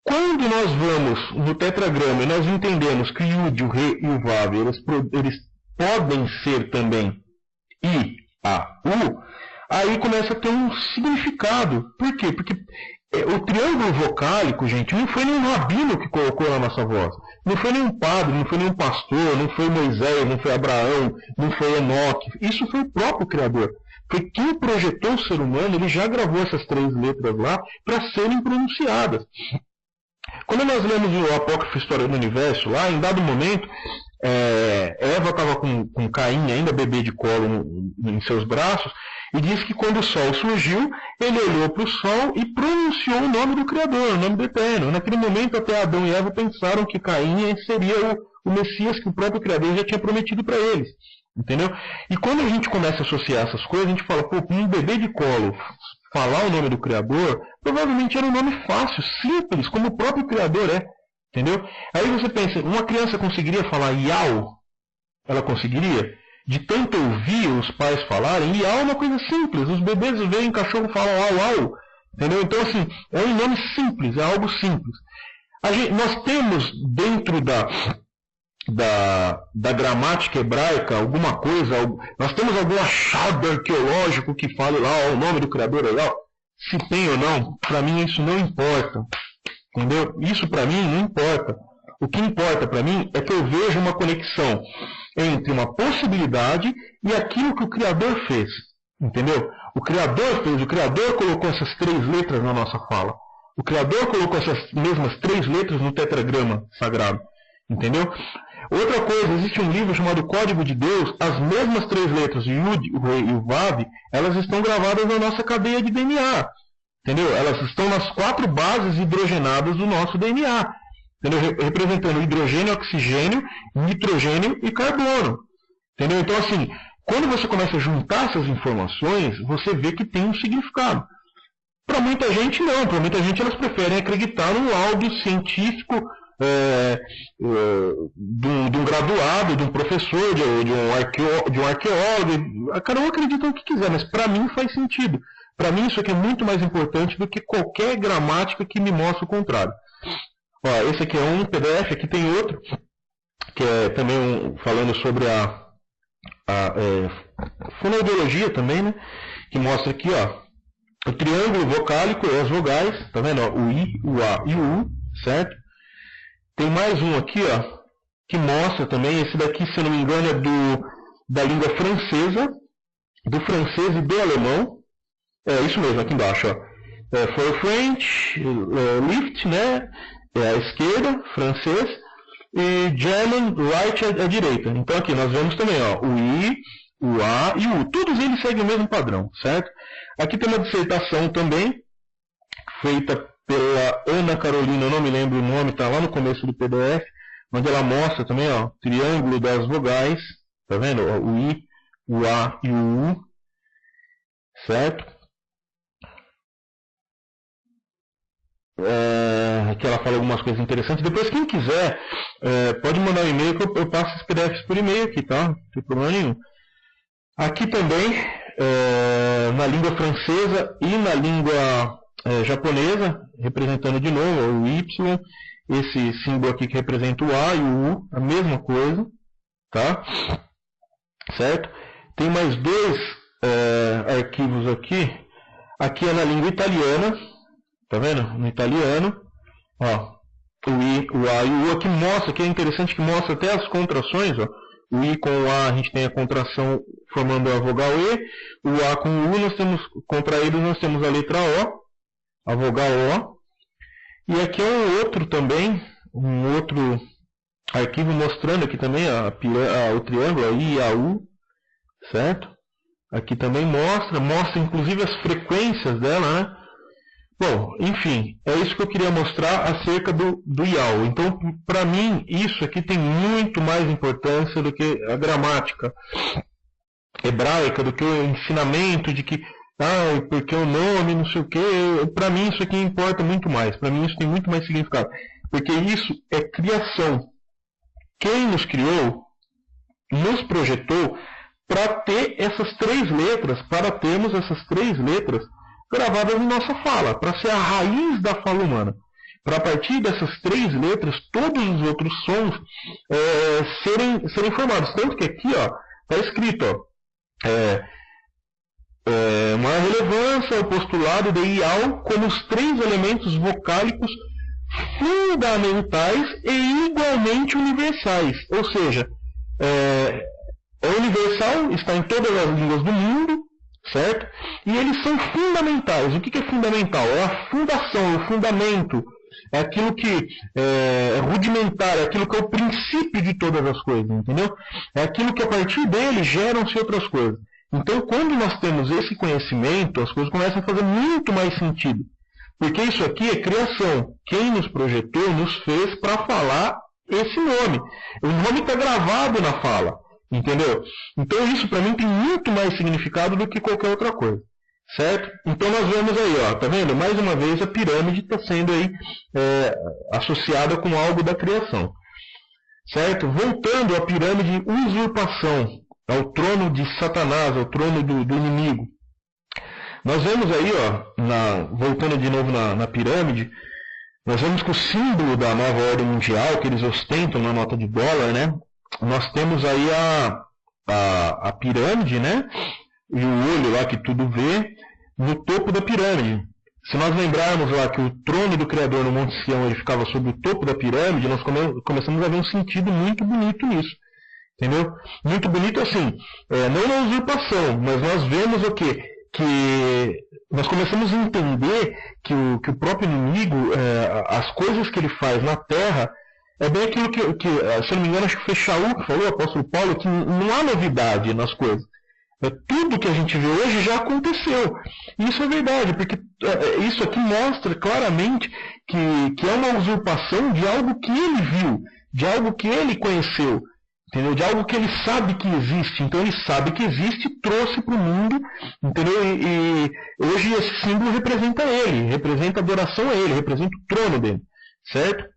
Quando nós vamos no tetragrama e nós entendemos que o Yud, o Re e o Vav, eles podem ser também I, A, U, aí começa a ter um significado. Por quê? Porque o triângulo vocálico, gente, não foi nenhum rabino que colocou na nossa voz. Não foi nenhum padre, não foi nenhum pastor, não foi Moisés, não foi Abraão, não foi Enoque. Isso foi o próprio Criador. Foi quem projetou o ser humano, ele já gravou essas 3 letras lá para serem pronunciadas. Quando nós lemos o Apócrifo História do Universo, lá, em dado momento, Eva estava com Caim, ainda bebê de colo em seus braços, e diz que quando o sol surgiu, ele olhou para o sol e pronunciou o nome do Criador, o nome do Eterno. Naquele momento, até Adão e Eva pensaram que Caim seria o Messias que o próprio Criador já tinha prometido para eles. Entendeu? E quando a gente começa a associar essas coisas, a gente fala, pô, um bebê de colo falar o nome do Criador, provavelmente era um nome fácil, simples, como o próprio Criador é. Entendeu? Aí você pensa, uma criança conseguiria falar Iau? Ela conseguiria? De tanto ouvir os pais falarem, Iau é uma coisa simples. Os bebês veem cachorro e falam au, au. Entendeu? Então, assim, é um nome simples, é algo simples. Nós temos dentro da gramática hebraica alguma coisa, nós temos algum achado arqueológico que fale lá o nome do Criador legal? Se tem ou não, para mim isso não importa. Entendeu? Isso para mim não importa. O que importa para mim é que eu vejo uma conexão entre uma possibilidade e aquilo que o Criador fez. Entendeu? O Criador fez, o Criador colocou essas 3 letras na nossa fala. O Criador colocou essas mesmas 3 letras no tetragrama sagrado. Entendeu? Outra coisa, existe um livro chamado Código de Deus, as mesmas 3 letras, o Yud, o Rei e o Vav, elas estão gravadas na nossa cadeia de DNA. Entendeu? Elas estão nas 4 bases hidrogenadas do nosso DNA. Entendeu? Representando hidrogênio, oxigênio, nitrogênio e carbono. Entendeu? Então, assim, quando você começa a juntar essas informações, você vê que tem um significado. Para muita gente, não. Para muita gente, elas preferem acreditar num laudo científico de um graduado, de um professor, de um arqueólogo. Cada um acredita no que quiser, mas para mim faz sentido. Para mim isso aqui é muito mais importante do que qualquer gramática que me mostre o contrário. Ó, esse aqui é um PDF, aqui tem outro, que é também falando sobre a fonoaudiologia também, né? Que mostra aqui, ó, o triângulo vocálico e as vogais, tá vendo? Ó, o I, o A e o U, certo? Tem mais um aqui, ó, que mostra também, esse daqui, se eu não me engano, é da língua francesa, do francês e do alemão. É isso mesmo, aqui embaixo, ó. For French, left, né? É a esquerda, francês, e German, right, é a direita. Então aqui nós vemos também, ó, o I, o A e o U. Todos eles seguem o mesmo padrão, certo? Aqui tem uma dissertação também, feita pela Ana Carolina, eu não me lembro o nome, está lá no começo do PDF, onde ela mostra também, ó, triângulo das vogais, tá vendo? Ó, o I, o A e o U, certo? Aqui ela fala algumas coisas interessantes. Depois, quem quiser, pode mandar um e-mail que eu passo os PDFs por e-mail aqui, tá? Não tem problema nenhum. Aqui também, na língua francesa e na língua japonesa, representando de novo o Y, esse símbolo aqui que representa o A e o U, a mesma coisa, tá? Certo? Tem mais 2 arquivos aqui. Aqui é na língua italiana, tá vendo? No italiano, ó, o I, o A e o U aqui mostra, que é interessante que mostra até as contrações, ó. O I com o A a gente tem a contração formando a vogal E, o A com o U nós temos, contraídos nós temos a letra O, a vogal O, e aqui é um outro também, um outro arquivo mostrando aqui também o triângulo, a I e a U, certo? Aqui também mostra inclusive as frequências dela, né? Bom, enfim, é isso que eu queria mostrar acerca do Iau. Então, para mim, isso aqui tem muito mais importância do que a gramática hebraica, do que o ensinamento de que, porque o nome, não sei o quê. Para mim, isso aqui importa muito mais. Para mim, isso tem muito mais significado. Porque isso é criação. Quem nos criou, nos projetou para ter essas 3 letras, para termos essas 3 letras gravadas em nossa fala, para ser a raiz da fala humana. Para a partir dessas 3 letras, todos os outros sons serem formados. Tanto que aqui está escrito, maior relevância ao postulado de Ial como os 3 elementos vocálicos fundamentais e igualmente universais. Ou seja, é universal, está em todas as línguas do mundo, certo? E eles são fundamentais. O que é fundamental? É a fundação, é o fundamento, é aquilo que é rudimentar, é aquilo que é o princípio de todas as coisas, entendeu? É aquilo que a partir dele geram-se outras coisas. Então, quando nós temos esse conhecimento, as coisas começam a fazer muito mais sentido. Porque isso aqui é criação. Quem nos projetou nos fez para falar esse nome. O nome está gravado na fala. Entendeu? Então isso para mim tem muito mais significado do que qualquer outra coisa. Certo? Então nós vemos aí, ó, tá vendo? Mais uma vez a pirâmide está sendo aí associada com algo da criação. Certo? Voltando à pirâmide de usurpação, ao trono de Satanás, ao trono do inimigo. Nós vemos aí, ó, voltando de novo na pirâmide, nós vemos que o símbolo da nova ordem mundial que eles ostentam na nota de dólar, né? Nós temos aí a pirâmide, né? E o olho lá que tudo vê no topo da pirâmide. Se nós lembrarmos lá que o trono do Criador no Monte Sião ele ficava sobre o topo da pirâmide, nós começamos a ver um sentido muito bonito nisso. Entendeu? Muito bonito assim, não na usurpação, mas nós vemos o quê? Que nós começamos a entender que o próprio inimigo, as coisas que ele faz na terra, é bem aquilo que se não me engano, acho que foi Shaul que falou, o apóstolo Paulo, que não há novidade nas coisas. Tudo que a gente vê hoje já aconteceu. E isso é verdade, porque isso aqui mostra claramente que é uma usurpação de algo que ele viu, de algo que ele conheceu, entendeu? De algo que ele sabe que existe. Então ele sabe que existe e trouxe para o mundo, entendeu? E hoje esse símbolo representa ele, representa a adoração a ele, representa o trono dele, certo?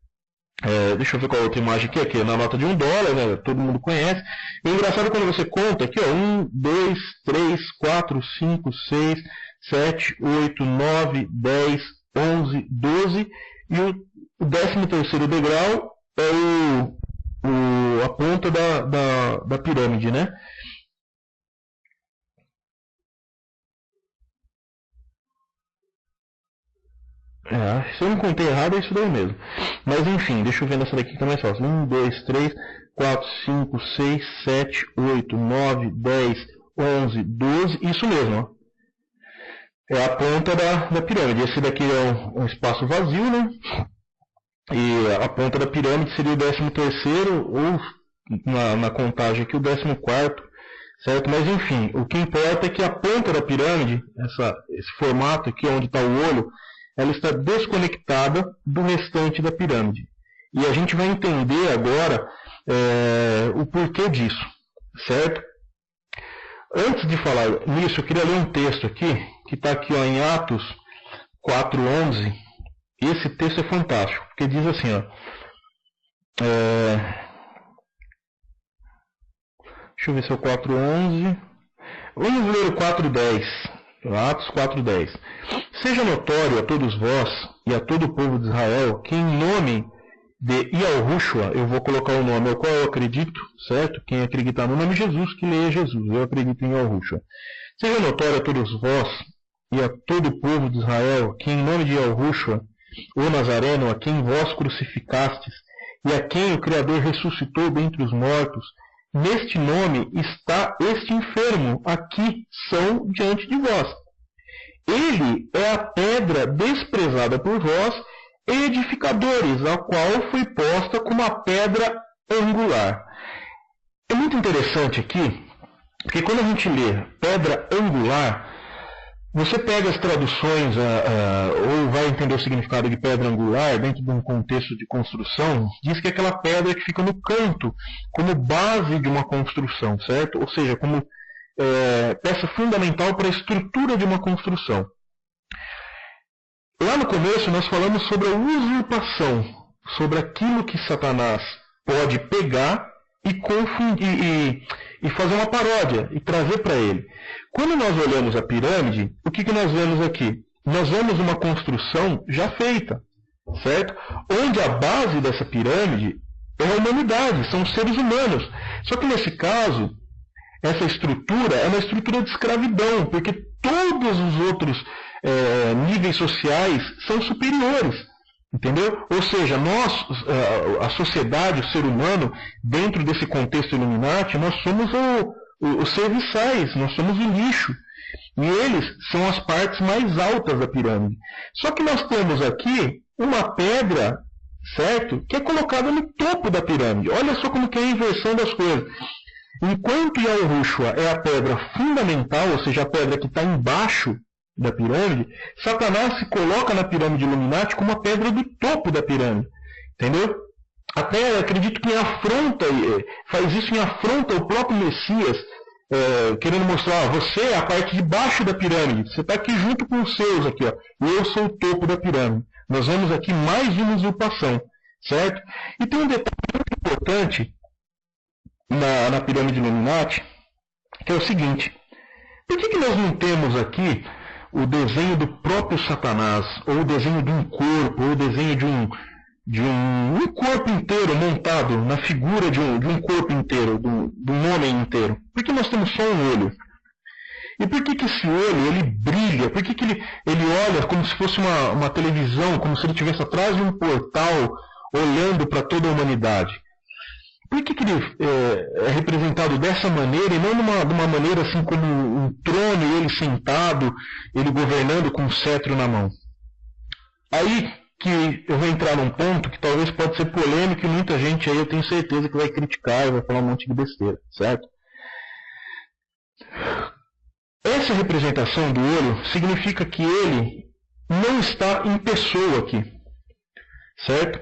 Deixa eu ver qual a outra imagem aqui é na nota de $1, né? Todo mundo conhece. E o engraçado é quando você conta aqui, ó, 1, 2, 3, 4, 5, 6, 7, 8, 9, 10, 11, 12 e o 13º degrau é a ponta da pirâmide, né? Se eu não contei errado, é isso daí mesmo. Mas enfim, deixa eu ver nessa daqui que tá mais fácil. 1, 2, 3, 4, 5, 6, 7, 8, 9, 10, 11, 12. Isso mesmo, ó. É a ponta da pirâmide. Esse daqui é um espaço vazio, né? E a ponta da pirâmide seria o 13º, ou na contagem aqui o 14º, certo? Mas enfim, o que importa é que a ponta da pirâmide, esse formato aqui onde está o olho, ela está desconectada do restante da pirâmide. E a gente vai entender agora o porquê disso, certo? Antes de falar nisso, eu queria ler um texto aqui, que está aqui ó, em Atos 4:11. E esse texto é fantástico, porque diz assim, ó, deixa eu ver se é o 4:11. Vamos ler o 4:10. Atos 4:10. Seja notório a todos vós e a todo o povo de Israel que em nome de Yahushua, eu vou colocar o nome ao qual eu acredito, certo? Quem acreditar no nome de Jesus, que leia Jesus. Eu acredito em Yahushua. Seja notório a todos vós e a todo o povo de Israel que em nome de Yahushua, o Nazareno, a quem vós crucificastes e a quem o Criador ressuscitou dentre os mortos, neste nome está este enfermo, aqui são diante de vós. Ele é a pedra desprezada por vós, edificadores, a qual foi posta como a pedra angular. É muito interessante aqui, porque quando a gente lê pedra angular, você pega as traduções, ou vai entender o significado de pedra angular dentro de um contexto de construção, diz que é aquela pedra que fica no canto, como base de uma construção, certo? Ou seja, como peça fundamental para a estrutura de uma construção. Lá no começo nós falamos sobre a usurpação, sobre aquilo que Satanás pode pegar e confundir e fazer uma paródia e trazer para ele. Quando nós olhamos a pirâmide, o que nós vemos aqui? Nós vemos uma construção já feita, certo? Onde a base dessa pirâmide é a humanidade, são os seres humanos. Só que nesse caso, essa estrutura é uma estrutura de escravidão, porque todos os outros níveis sociais são superiores. Entendeu? Ou seja, nós, a sociedade, o ser humano, dentro desse contexto Illuminati, nós somos os serviçais, nós somos o lixo. E eles são as partes mais altas da pirâmide. Só que nós temos aqui uma pedra, certo? Que é colocada no topo da pirâmide. Olha só como que é a inversão das coisas. Enquanto Yahushua é a pedra fundamental, ou seja, a pedra que está embaixo da pirâmide, Satanás se coloca na pirâmide Illuminati como a pedra do topo da pirâmide. Entendeu? Até acredito que faz isso em afronta ao próprio Messias, querendo mostrar, você é a parte de baixo da pirâmide, você está aqui junto com os seus, aqui, ó, e eu sou o topo da pirâmide. Nós vemos aqui mais uma usurpação, certo? E tem um detalhe muito importante na pirâmide Illuminati, que é o seguinte: por que nós não temos aqui o desenho do próprio Satanás, ou o desenho de um corpo, ou o desenho de um corpo inteiro montado na figura de um corpo inteiro, de um homem inteiro? Por que nós temos só um olho? E por que esse olho ele brilha? Por que ele olha como se fosse uma televisão, como se ele estivesse atrás de um portal, olhando para toda a humanidade? Por que ele é representado dessa maneira e não de uma maneira assim como um trono e ele sentado, ele governando com um cetro na mão? Aí que eu vou entrar num ponto que talvez pode ser polêmico e muita gente aí eu tenho certeza que vai criticar e vai falar um monte de besteira, certo? Essa representação do olho significa que ele não está em pessoa aqui, certo?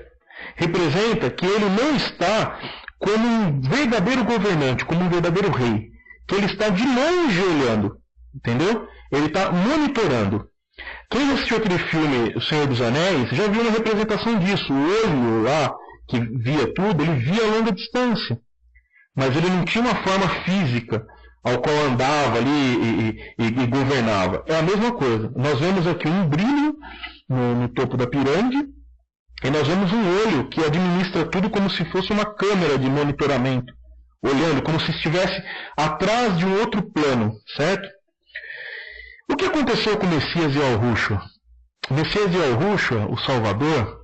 Representa que ele não está como um verdadeiro governante, como um verdadeiro rei, que ele está de longe olhando, entendeu? Ele está monitorando. Quem assistiu aquele filme O Senhor dos Anéis já viu uma representação disso. O olho lá, que via tudo, ele via a longa distância, mas ele não tinha uma forma física ao qual andava ali e governava. É a mesma coisa. Nós vemos aqui um brilho no topo da pirâmide, e nós vemos um olho que administra tudo como se fosse uma câmera de monitoramento, olhando como se estivesse atrás de um outro plano, certo? O que aconteceu com Messias e Yahushua? Messias e Yahushua, o Salvador,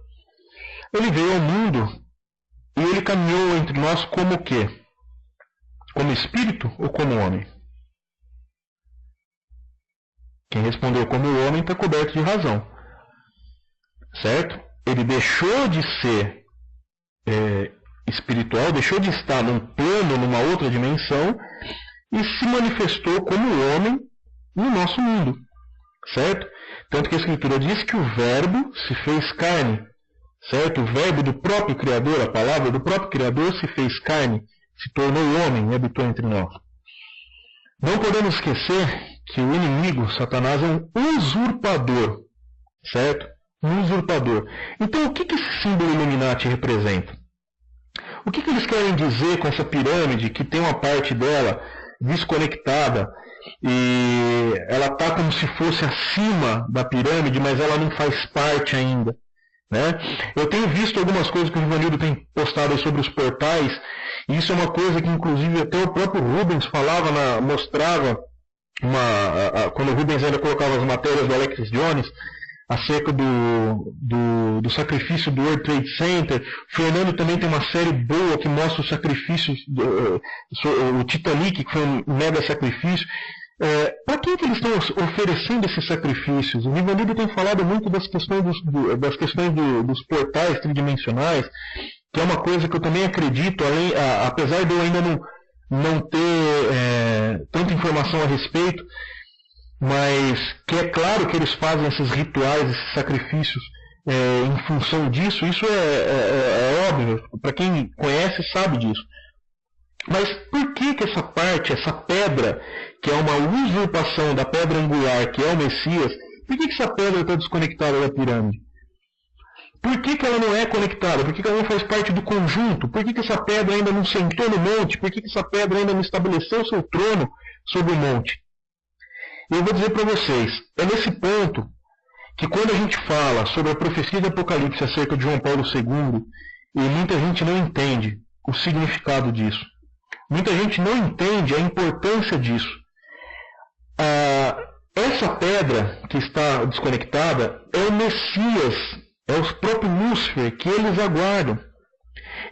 ele veio ao mundo e ele caminhou entre nós como o quê? Como espírito ou como homem? Quem respondeu como homem está coberto de razão, certo? Ele deixou de ser espiritual, deixou de estar num plano, numa outra dimensão, e se manifestou como homem no nosso mundo, certo? Tanto que a Escritura diz que o Verbo se fez carne, certo? O Verbo do próprio Criador, a palavra do próprio Criador se fez carne, se tornou homem e habitou entre nós. Não podemos esquecer que o inimigo, Satanás, é um usurpador, certo? Um usurpador. Então, o que esse símbolo Illuminati representa? O que eles querem dizer com essa pirâmide que tem uma parte dela desconectada e ela está como se fosse acima da pirâmide, mas ela não faz parte ainda, né? Eu tenho visto algumas coisas que o Ivanildo tem postado sobre os portais, e isso é uma coisa que inclusive até o próprio Rubens falava, mostrava, quando o Rubens ainda colocava as matérias do Alex Jones, acerca do sacrifício do World Trade Center. Fernando também tem uma série boa que mostra os sacrifícios, o Titanic, que foi um mega sacrifício. Para quem que eles estão oferecendo esses sacrifícios? O Ivanildo tem falado muito das questões dos portais tridimensionais, que é uma coisa que eu também acredito, apesar de eu ainda não ter tanta informação a respeito, mas que é claro que eles fazem esses rituais, esses sacrifícios em função disso. Isso é óbvio, para quem conhece sabe disso. Mas por que essa parte, essa pedra, que é uma usurpação da pedra angular, que é o Messias, por que essa pedra está desconectada da pirâmide? Por que ela não é conectada? Por que ela não faz parte do conjunto? Por que essa pedra ainda não sentou no monte? Por que essa pedra ainda não estabeleceu seu trono sobre o monte? Eu vou dizer para vocês, é nesse ponto que quando a gente fala sobre a profecia de Apocalipse acerca de João Paulo II, e muita gente não entende o significado disso. Muita gente não entende a importância disso. Essa pedra que está desconectada é o Messias, é o próprio Lúcifer que eles aguardam.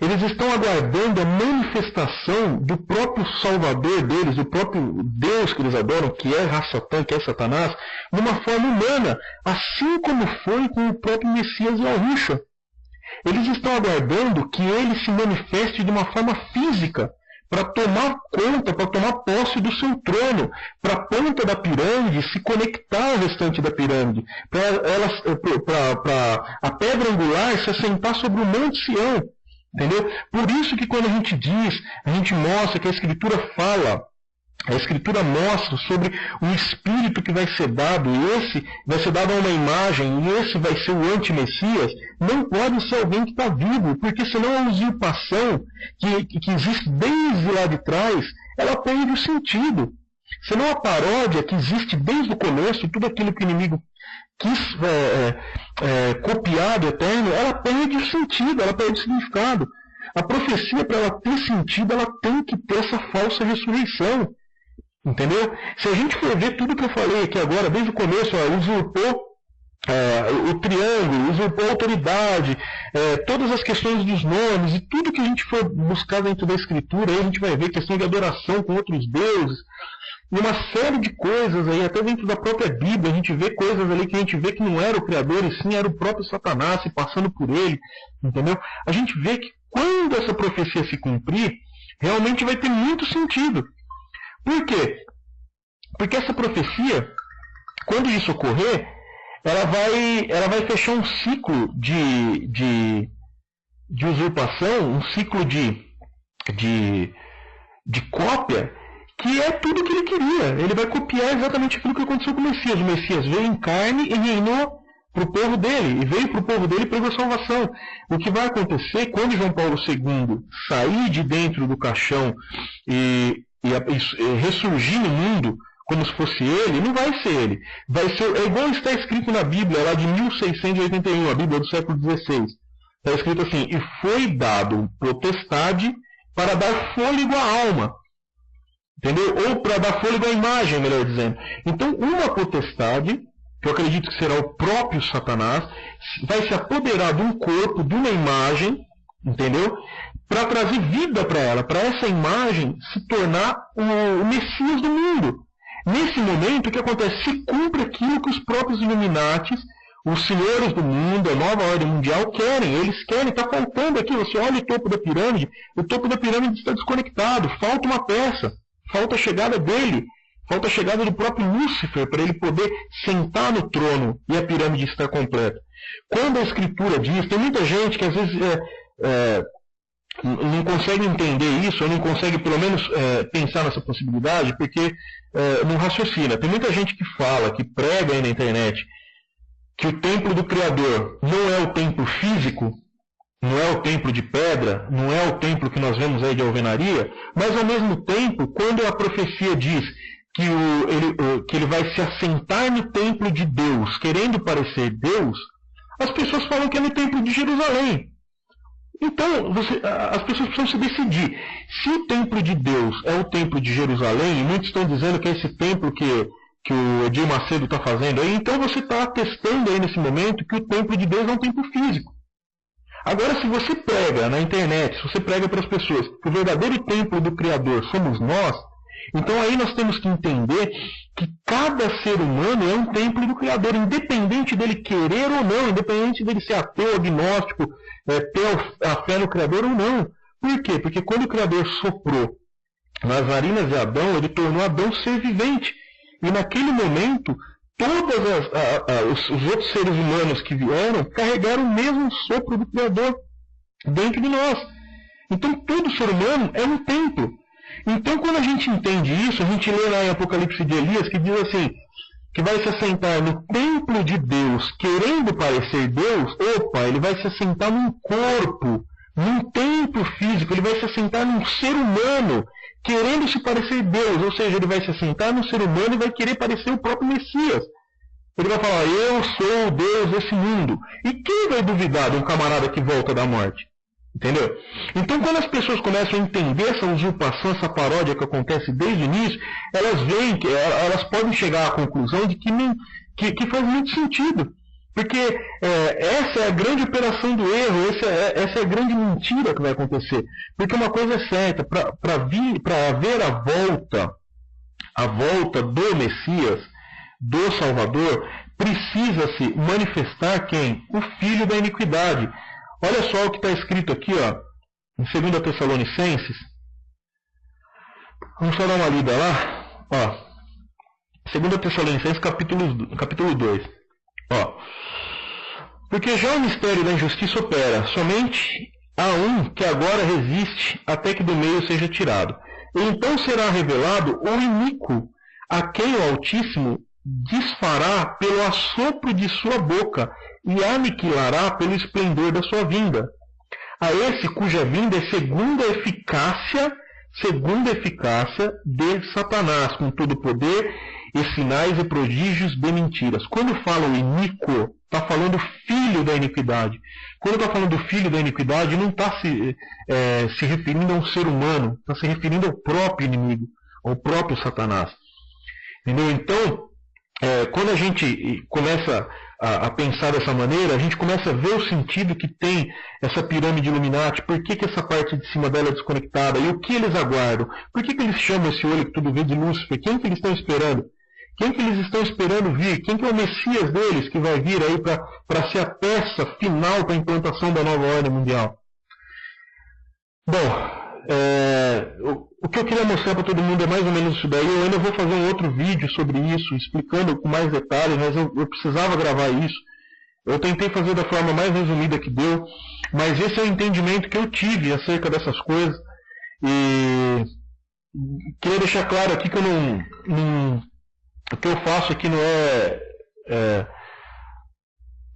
Eles estão aguardando a manifestação do próprio Salvador deles, do próprio Deus que eles adoram, que é Ra-Satã, que é Satanás, numa forma humana, assim como foi com o próprio Messias Yahushua. Eles estão aguardando que ele se manifeste de uma forma física, para tomar conta, para tomar posse do seu trono, para a ponta da pirâmide se conectar ao restante da pirâmide, para a pedra angular se assentar sobre o Monte Sião. Entendeu? Por isso que quando a gente diz, a gente mostra que a Escritura fala, a Escritura mostra sobre um espírito que vai ser dado, e esse vai ser dado a uma imagem, e esse vai ser o anti-Messias, não pode ser alguém que está vivo, porque senão a usurpação que existe desde lá de trás, ela perde o sentido. Senão a paródia que existe desde o começo, tudo aquilo que o inimigo quis copiar do eterno, ela perde o sentido, ela perde o significado. A profecia, para ela ter sentido, ela tem que ter essa falsa ressurreição. Entendeu? Se a gente for ver tudo que eu falei aqui agora, desde o começo, usurpou o triângulo, usurpou a autoridade, todas as questões dos nomes, e tudo que a gente for buscar dentro da Escritura, aí a gente vai ver questão de adoração com outros deuses, e uma série de coisas aí, até dentro da própria Bíblia, a gente vê coisas ali que a gente vê que não era o Criador, e sim era o próprio Satanás se passando por ele, entendeu? A gente vê que quando essa profecia se cumprir, realmente vai ter muito sentido. Por quê? Porque essa profecia, quando isso ocorrer, ela vai fechar um ciclo de usurpação, um ciclo de cópia, que é tudo o que ele queria. Ele vai copiar exatamente aquilo que aconteceu com o Messias. O Messias veio em carne e reinou para o povo dele, e veio para o povo dele e pregou salvação. O que vai acontecer quando João Paulo II sair de dentro do caixão e ressurgir no mundo como se fosse ele, não vai ser ele. Vai ser, igual está escrito na Bíblia, lá de 1681, a Bíblia do século XVI. Está escrito assim: e foi dado potestade para dar fôlego à alma. Entendeu? Ou para dar fôlego à imagem, melhor dizendo. Então, uma potestade, que eu acredito que será o próprio Satanás, vai se apoderar de um corpo, de uma imagem, entendeu? Para trazer vida para ela, para essa imagem se tornar o Messias do mundo. Nesse momento, o que acontece? Se cumpre aquilo que os próprios Illuminatis, os senhores do mundo, a nova ordem mundial querem. Eles querem, está faltando aqui. Você olha o topo da pirâmide está desconectado, falta uma peça, falta a chegada dele, falta a chegada do próprio Lúcifer para ele poder sentar no trono e a pirâmide estar completa. Quando a Escritura diz, tem muita gente que às vezes não consegue entender isso, ou não consegue pelo menos pensar nessa possibilidade, porque não raciocina. Tem muita gente que fala, que prega aí na internet, que o templo do Criador não é o templo físico, não é o templo de pedra, não é o templo que nós vemos aí de alvenaria, mas ao mesmo tempo, quando a profecia diz que ele vai se assentar no templo de Deus, querendo parecer Deus, as pessoas falam que é no templo de Jerusalém. Então, as pessoas precisam se decidir. Se o templo de Deus é o templo de Jerusalém, e muitos estão dizendo que é esse templo que o Edir Macedo está fazendo aí, então você está atestando aí nesse momento que o templo de Deus é um templo físico. Agora, se você prega na internet, se você prega para as pessoas que o verdadeiro templo do Criador somos nós, então aí nós temos que entender que cada ser humano é um templo do Criador, independente dele querer ou não, independente dele ser ateu, agnóstico, ter a fé no Criador ou não. Por quê? Porque quando o Criador soprou nas narinas de Adão, ele tornou Adão ser vivente. E naquele momento, todos os outros seres humanos que vieram carregaram o mesmo sopro do Criador dentro de nós. Então todo ser humano é um templo. Então quando a gente entende isso, a gente lê lá em Apocalipse de Elias, que diz assim, que vai se assentar no templo de Deus, querendo parecer Deus. Opa, ele vai se assentar num corpo, num templo físico, ele vai se assentar num ser humano, querendo se parecer Deus, ou seja, ele vai se assentar num ser humano e vai querer parecer o próprio Messias. Ele vai falar, eu sou o Deus desse mundo. E quem vai duvidar de um camarada que volta da morte? Entendeu? Então, quando as pessoas começam a entender essa usurpação, essa paródia que acontece desde o início, elas veem que elas podem chegar à conclusão de que faz muito sentido. Porque essa é a grande operação do erro, essa é a grande mentira que vai acontecer. Porque uma coisa é certa, para haver a volta do Messias, do Salvador, precisa-se manifestar quem? O filho da iniquidade. Olha só o que está escrito aqui, ó, em 2 Tessalonicenses. Vamos só dar uma lida lá. Ó, 2 Tessalonicenses, capítulo 2. Ó, porque já o mistério da injustiça opera, somente há um que agora resiste até que do meio seja tirado. E então será revelado o iníquo, a quem o Altíssimo desfará pelo assopro de sua boca e aniquilará pelo esplendor da sua vinda. A esse cuja vinda é segundo a eficácia de Satanás, com todo poder e sinais e prodígios de mentiras. Quando fala o iníquo, está falando filho da iniquidade. Quando está falando filho da iniquidade, não está se referindo a um ser humano, está se referindo ao próprio inimigo, ao próprio Satanás. Entendeu? Então, quando a gente começa a pensar dessa maneira, a gente começa a ver o sentido que tem essa pirâmide Illuminati, por que essa parte de cima dela é desconectada, e o que eles aguardam, por que eles chamam esse olho que tudo vê de Lúcifer, quem que eles estão esperando? Quem que eles estão esperando vir? Quem que é o Messias deles que vai vir aí para ser a peça final para a implantação da nova ordem mundial? Bom, o que eu queria mostrar para todo mundo é mais ou menos isso daí. Eu ainda vou fazer um outro vídeo sobre isso, explicando com mais detalhes, mas eu precisava gravar isso. Eu tentei fazer da forma mais resumida que deu, mas esse é o entendimento que eu tive acerca dessas coisas. E queria deixar claro aqui que o que eu faço aqui não é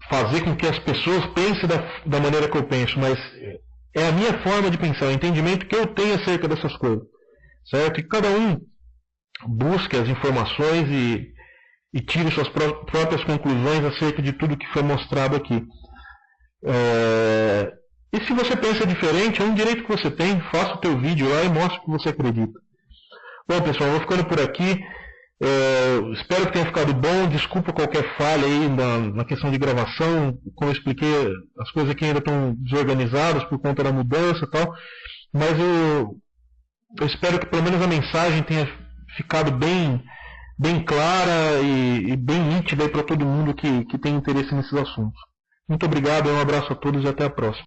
fazer com que as pessoas pensem da maneira que eu penso, mas é a minha forma de pensar, o entendimento que eu tenho acerca dessas coisas. Certo? E cada um busque as informações e tire suas próprias conclusões acerca de tudo que foi mostrado aqui. E se você pensa diferente, é um direito que você tem, faça o teu vídeo lá e mostre o que você acredita. Bom, pessoal, eu vou ficando por aqui. Espero que tenha ficado bom. Desculpa qualquer falha aí na questão de gravação. Como eu expliquei, as coisas aqui ainda estão desorganizadas por conta da mudança e tal. Mas eu espero que pelo menos a mensagem tenha ficado bem clara e bem nítida para todo mundo que tem interesse nesses assuntos. Muito obrigado, um abraço a todos e até a próxima.